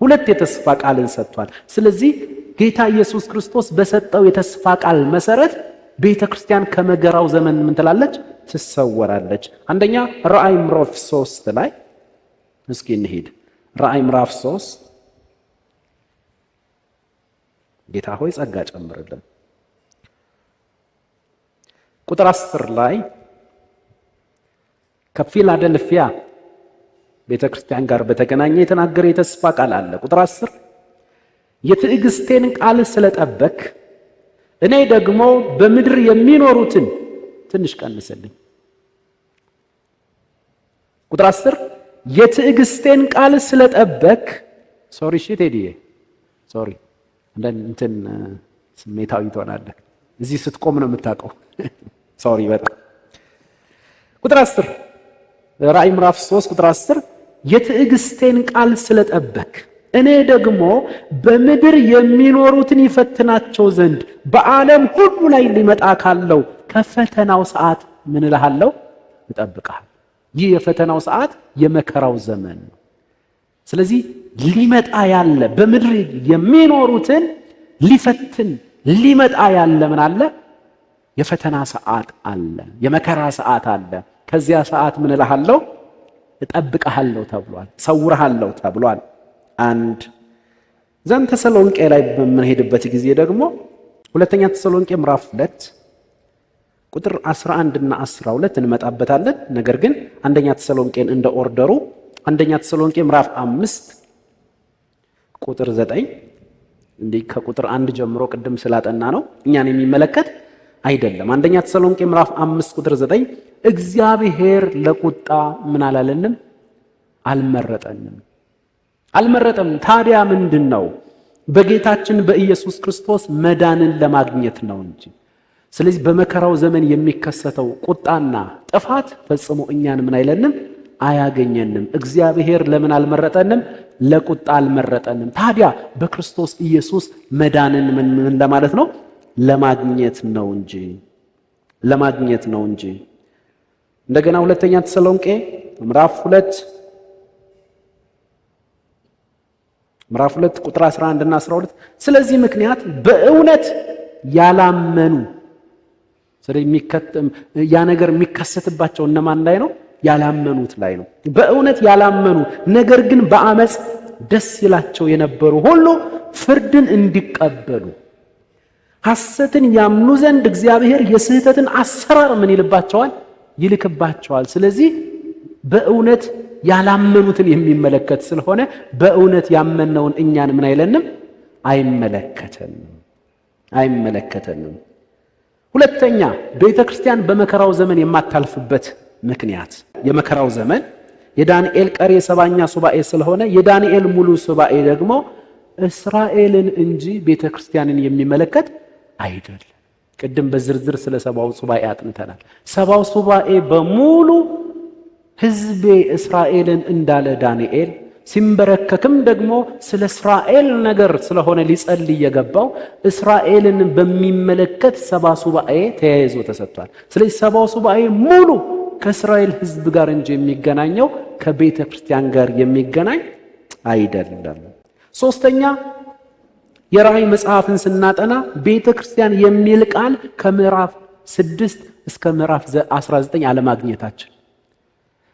2 የተስፋ ቃልን ሰጥቷል። ስለዚህ ጌታ ኢየሱስ ክርስቶስ በሰጠው የተስፋ ቃል መሰረት ቤተ ክርስቲያን ከመከራው ዘመን ምን ትላለች? ትሰወራለች። አንደኛ ራእይ ምዕራፍ 3 ላይ እስኪ እንሂድ። ራእይ ምዕራፍ 3 ጌታ ሆይ ጸጋ ጨምርልን። ቁጥር 10 ላይ ከፊላደልፊያ ቤተ ክርስቲያን ጋር በተገናኘ የተናገረ የተስፋ ቃል አለ። ቁጥር 10 የትዕግስቴን ቃል ስለጠበቅ እኔ ደግሞ በምድር የሚኖሩትን ትንሽ ቀንስልኝ። ቁጥር 10 የትዕግስቴን ቃል ስለጠበቅ ሶሪ ቴዲዬ ሶሪ እንትን ስሜታዊ ትሆናለህ። እዚህ ስትቆም ነው የምታውቀው። ሶሪ በጣም ቁጥር 10 ራእይ ምዕራፍ 3 ቁጥር 10 የትዕግስቴን ቃል ስለጠበቅ እኔ ደግሞ በምድር የሚኖሩትን ይፈትናቸው ዘንድ በዓለም ሁሉ ላይ ሊመጣ ካለው ከፈተናው ሰዓት ምን እልሃለሁ? እጠብቅሃለሁ። ይህ የፈተናው ሰዓት የመከራው ዘመን ነው። ስለዚህ ሊመጣ ያለ በምድር የሚኖሩትን ሊፈትን ሊመጣ ያለ ምን አለ? የፈተና ሰዓት አለ፣ የመከራ ሰዓት አለ። ከዚያ ሰዓት ምን እልሃለሁ? እጠብቅሃለሁ ተብሏል፣ ሰውርሃለሁ ተብሏል። አንድ ዘን ተሰሎንቄ ላይ በምንሄድበት ጊዜ ደግሞ ሁለተኛ ተሰሎንቄ ምዕራፍ 2 ቁጥር 11 እና 12 እንመጣበታለን። ነገር ግን አንደኛ ተሰሎንቄን እንደ ኦርደሩ አንደኛ ተሰሎንቄ ምዕራፍ 5 ቁጥር 9 እንዲህ ከቁጥር 1 ጀምሮ ቅድም ስላጠና ነው እኛን የሚመለከት አይደለም። አንደኛ ተሰሎንቄ ምዕራፍ 5 ቁጥር 9 እግዚአብሔር ለቁጣ ምን አላለንም? አልመረጠም። ታዲያ ምንድነው? በጌታችን በኢየሱስ ክርስቶስ መዳንን ለማግኘት ነው እንጂ። ስለዚህ በመከራው ዘመን የሚከሰተው ቁጣና ጥፋት ፈጽሞ እኛን ምን አይለንም? አያገኘንም። እግዚአብሔር ለምን አልመረጠንም? ለቁጣ አልመረጠንም። ታዲያ በክርስቶስ ኢየሱስ መዳንን ምን ለማለት ነው? ለማግኘት ነው እንጂ። እንደገና ሁለተኛ ተሰሎንቄ ምዕራፍ 2 ቁጥር 11 እና 12 ስለዚህ ምክንያት በእውነት ያላመኑ ያ ነገር የሚከሰትባቸው እነማን ላይ ነው? ያላመኑት ላይ ነው። በእውነት ያላመኑ ነገር ግን በአመፅ ደስ ይላቸው የነበሩ ሁሉ ፍርድን እንዲቀበሉ ሐሰትን ያምኑ ዘንድ እግዚአብሔር የስህተትን አሰራር ምን ይልባቸዋል? ይልክባቸዋል። ስለዚህ በእውነት ያላመኑትን የሚመለከት ስለሆነ በእውነት ያመነውን እኛን ምን አይለንም? አይመለከተንም። ሁለተኛ ቤተክርስቲያን በመከራው ዘመን የማታልፍበት ምክንያት የመከራው ዘመን የዳንኤል ቀሪ 7ኛ ሱባኤ ስለሆነ የዳንኤል ሙሉ ሱባኤ ደግሞ እስራኤልን እንጂ ቤተክርስቲያንን የሚመለከት አይደለም። ቅድም በዝርዝር ስለ 7ው ሱባኤ አጥንተናል። 7ው ሱባኤ በሙሉ ሕዝቤ እስራኤልን እንዳለ ዳንኤል ሲንበረከክም ደግሞ ስለ እስራኤል ነገር ስለሆነ ሊጸልይ የገባው እስራኤልን በሚመለከት 7 ሱባኤ ተያይዞ ተሰጥቷል። ስለዚህ 7ው ሱባኤ ሙሉ ከእስራኤል ሕዝብ ጋር እንጂ የሚገናኘው ከቤተ ክርስቲያን ጋር የሚገናኝ አይደለም። ሶስተኛ የራእይ መጽሐፍን ስናጠና ቤተ ክርስቲያን የሚል ቃል ከምዕራፍ 6 እስከ ምዕራፍ 19 አለማግኘታችን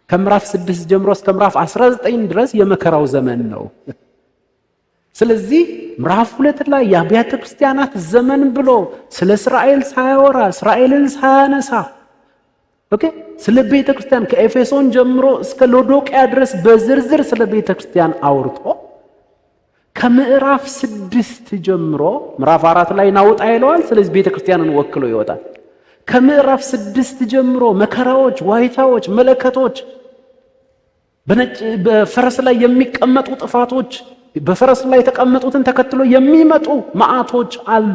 ከምዕራፍ 6 ጀምሮ እስከ ምዕራፍ 19 ድረስ የመከራው ዘመን ነው። ስለዚህ ምዕራፍ 2 ላይ የአብያተ ክርስቲያናት ዘመን ብሎ ስለ እስራኤል ሳያወራ እስራኤልን ሳያነሳ ስለ ቤተ ክርስቲያን ከኤፌሶን ጀምሮ እስከ ሎዶቅያ ድረስ በዝርዝር ስለ ቤተ ክርስቲያን አውርቶ ከምዕራፍ 6 ጀምሮ ምዕራፍ 4 ላይ ናውጣ ይለዋል። ስለዚህ ቤተ ክርስቲያንን ወክሎ ይወጣል። ከምዕራፍ 6 ጀምሮ መከራዎች፣ ዋይታዎች፣ መለከቶች፣ በፈረስ ላይ የሚቀመጡ ጥፋቶች፣ በፈረስ ላይ የተቀመጡትን ተከትሎ የሚመጡ መዓቶች አሉ።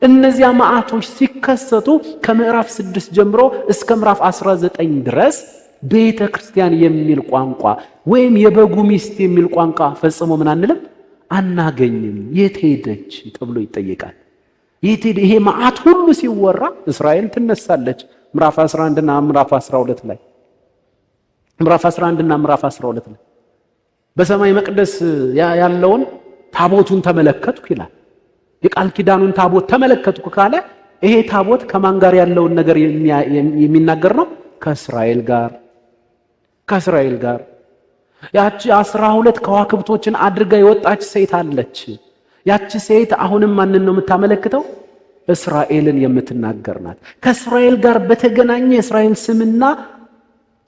እነዚያ መዓቶች ሲከሰቱ ከምዕራፍ 6 ጀምሮ እስከ ምዕራፍ 19 ድረስ ቤተ ክርስቲያን የሚል ቋንቋ ወይም የበጉ ሚስት የሚል ቋንቋ ፈጽሞ ምን አንልም አናገኝም። የት ሄደች ተብሎ ይጠየቃል። ይሄ መዓት ሁሉ ሲወራ እስራኤል ትነሳለች። ምዕራፍ 11 እና ምዕራፍ 12 ላይ ምዕራፍ 11 እና ምዕራፍ 12 ላይ በሰማይ መቅደስ ያለውን ታቦቱን ተመለከትኩ ይላል። የቃል ኪዳኑን ታቦት ተመለከትኩ ካለ ይሄ ታቦት ከማን ጋር ያለውን ነገር የሚናገር ነው? ከእስራኤል ጋር። ያቺ 12 ከዋክብቶችን አድርጋ የወጣች ሴት አለች። ያቺ ሴት አሁንም ማንን ነው የምታመለክተው? እስራኤልን የምትናገር ናት። ከእስራኤል ጋር በተገናኘ የእስራኤል ስምና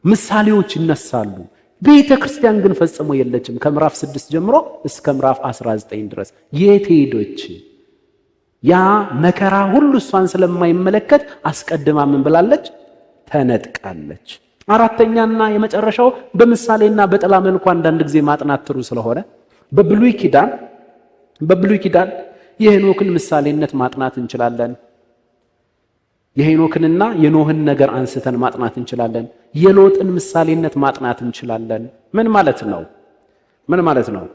ምሳሌዎች ይነሳሉ። ቤተ ክርስቲያን ግን ፈጽሞ የለችም። ከምዕራፍ 6 ጀምሮ እስከ ምዕራፍ 19 ድረስ የት ሄደች? ያ መከራ ሁሉ እሷን ስለማይመለከት አስቀድማ ምን ብላለች? ተነጥቃለች። አራተኛና የመጨረሻው በምሳሌና በጥላ መልኩ አንዳንድ ጊዜ ማጥናት ትሩ ስለሆነ በብሉይ ኪዳን የሄኖክን ምሳሌነት ማጥናት እንችላለን። የሄኖክንና የኖህን ነገር አንስተን ማጥናት እንችላለን። የሎጥን ምሳሌነት ማጥናት እንችላለን። ምን ማለት ነው?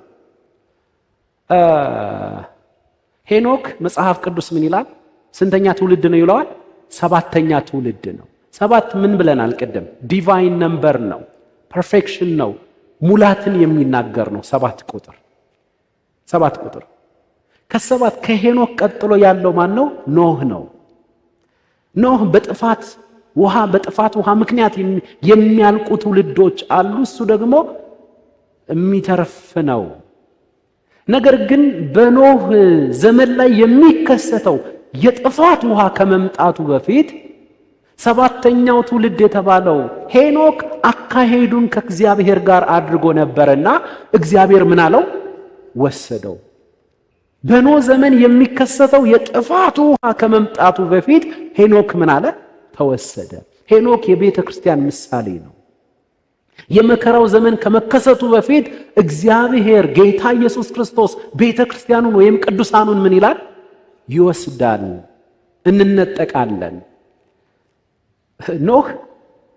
ሄኖክ መጽሐፍ ቅዱስ ምን ይላል? ስንተኛ ትውልድ ነው ይለዋል? 7ኛ ትውልድ ነው። 7 ምን ብለናል ቅድም? ዲቫይን ነምበር ነው፣ ፐርፌክሽን ነው፣ ሙላትን የሚናገር ነው። 7 ቁጥር ከ7 ከሄኖክ ቀጥሎ ያለው ማን ነው? ኖህ ነው። ኖህ በጥፋት ውሃ ምክንያት የሚያልቁ ትውልዶች አሉ። እሱ ደግሞ የሚተርፍ ነው። ነገር ግን በኖህ ዘመን ላይ የሚከሰተው የጥፋት ውሃ ከመምጣቱ በፊት ሰባተኛው ትውልድ የተባለው ሄኖክ አካሄዱን ከእግዚአብሔር ጋር አድርጎ ነበርና እግዚአብሔር ምን አለው? ወሰደው። በኖህ ዘመን የሚከሰተው የጥፋቱ ውሃ ከመምጣቱ በፊት ሄኖክ ምን አለ? ተወሰደ። ሄኖክ የቤተ ክርስቲያን ምሳሌ ነው። የመከራው ዘመን ከመከሰቱ በፊት እግዚአብሔር ጌታ ኢየሱስ ክርስቶስ ቤተ ክርስቲያኑን ወይም ቅዱሳኑን ምን ይላል? ይወስዳል፣ እንነጠቃለን። ኖህ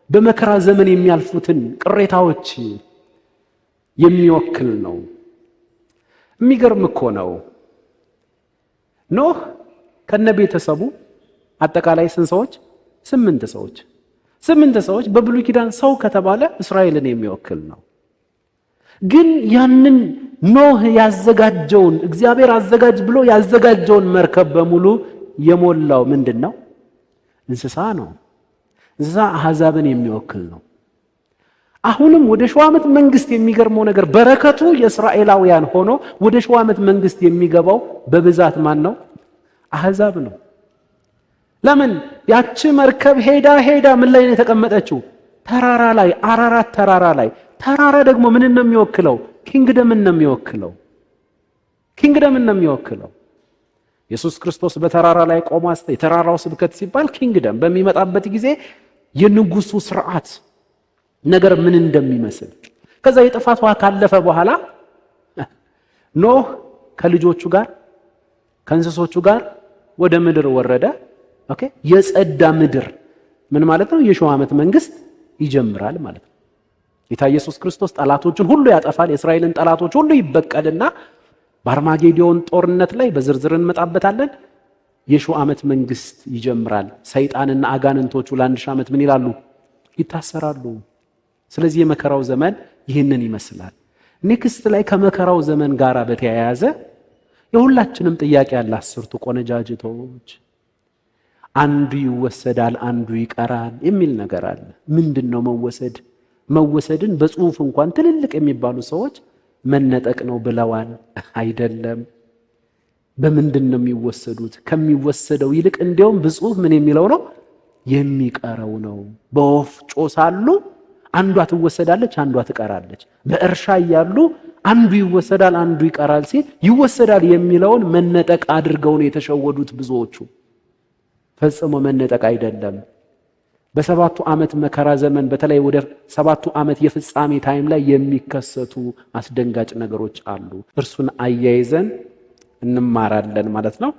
በመከራ ዘመን የሚያልፉትን ቅሬታዎች የሚወክል ነው። የሚገርም እኮ ነው። ኖህ ከነ ቤተሰቡ አጠቃላይ ስንት ሰዎች? 8 ሰዎች። በብሉይ ኪዳን ሰው ከተባለ እስራኤልን የሚወክል ነው። ግን ያንን ኖህ ያዘጋጀውን እግዚአብሔር አዘጋጅ ብሎ ያዘጋጀውን መርከብ በሙሉ የሞላው ምንድን ነው? እንስሳ ነው። እንስሳ አሕዛብን የሚወክል ነው። አሁንም ወደ ሺህ ዓመት መንግስት የሚገርመው ነገር በረከቱ የእስራኤላውያን ሆኖ ወደ ሺህ ዓመት መንግስት የሚገባው በብዛት ማን ነው? አሕዛብ ነው። ለምን? ያቺ መርከብ ሄዳ ምን ላይ ነው የተቀመጠችው? ተራራ ላይ፣ አራራት ተራራ ላይ። ተራራ ደግሞ ምን ነው የሚወክለው? ኪንግደምን ነው የሚወክለው። ኢየሱስ ክርስቶስ በተራራ ላይ ቆሞ የተራራው ስብከት ሲባል ኪንግደም በሚመጣበት ጊዜ የንጉሱ ስርዓት ነገር ምን እንደሚመስል ከዛ የጥፋት ውሃ ካለፈ በኋላ ኖህ ከልጆቹ ጋር ከእንስሶቹ ጋር ወደ ምድር ወረደ። ኦኬ፣ የጸዳ ምድር ምን ማለት ነው? የሺህ ዓመት መንግስት ይጀምራል ማለት ነው። ጌታ ኢየሱስ ክርስቶስ ጠላቶችን ሁሉ ያጠፋል። የእስራኤልን ጠላቶች ሁሉ ይበቀልና በአርማጌዶን ጦርነት ላይ በዝርዝር እንመጣበታለን። የሺህ ዓመት መንግስት ይጀምራል። ሰይጣንና አጋንንቶቹ ለ1000 ዓመት ምን ይላሉ? ይታሰራሉ። ስለዚህ የመከራው ዘመን ይህንን ይመስላል። ኔክስት ላይ ከመከራው ዘመን ጋር በተያያዘ የሁላችንም ጥያቄ ያለ 10ቱ ቆነጃጅቶች አንዱ ይወሰዳል፣ አንዱ ይቀራል የሚል ነገር አለ። ምንድነው መወሰድ? መወሰድን በጽሁፍ እንኳን ትልልቅ የሚባሉ ሰዎች መነጠቅ ነው ብለዋል። አይደለም። በምንድን ነው የሚወሰዱት? ከሚወሰደው ይልቅ እንዲያውም በጽሁፍ ምን የሚለው ነው? የሚቀረው ነው። በወፍጮ ሳሉ አንዷ ትወሰዳለች፣ አንዷ ትቀራለች። በእርሻ እያሉ አንዱ ይወሰዳል፣ አንዱ ይቀራል ሲል ይወሰዳል የሚለውን መነጠቅ አድርገው ነው የተሸወዱት ብዙዎቹ። ፈጽሞ መነጠቅ አይደለም። በሰባቱ ዓመት መከራ ዘመን በተለይ ወደ 7ቱ ዓመት የፍጻሜ ታይም ላይ የሚከሰቱ አስደንጋጭ ነገሮች አሉ። እርሱን አያይዘን እንማራለን ማለት ነው።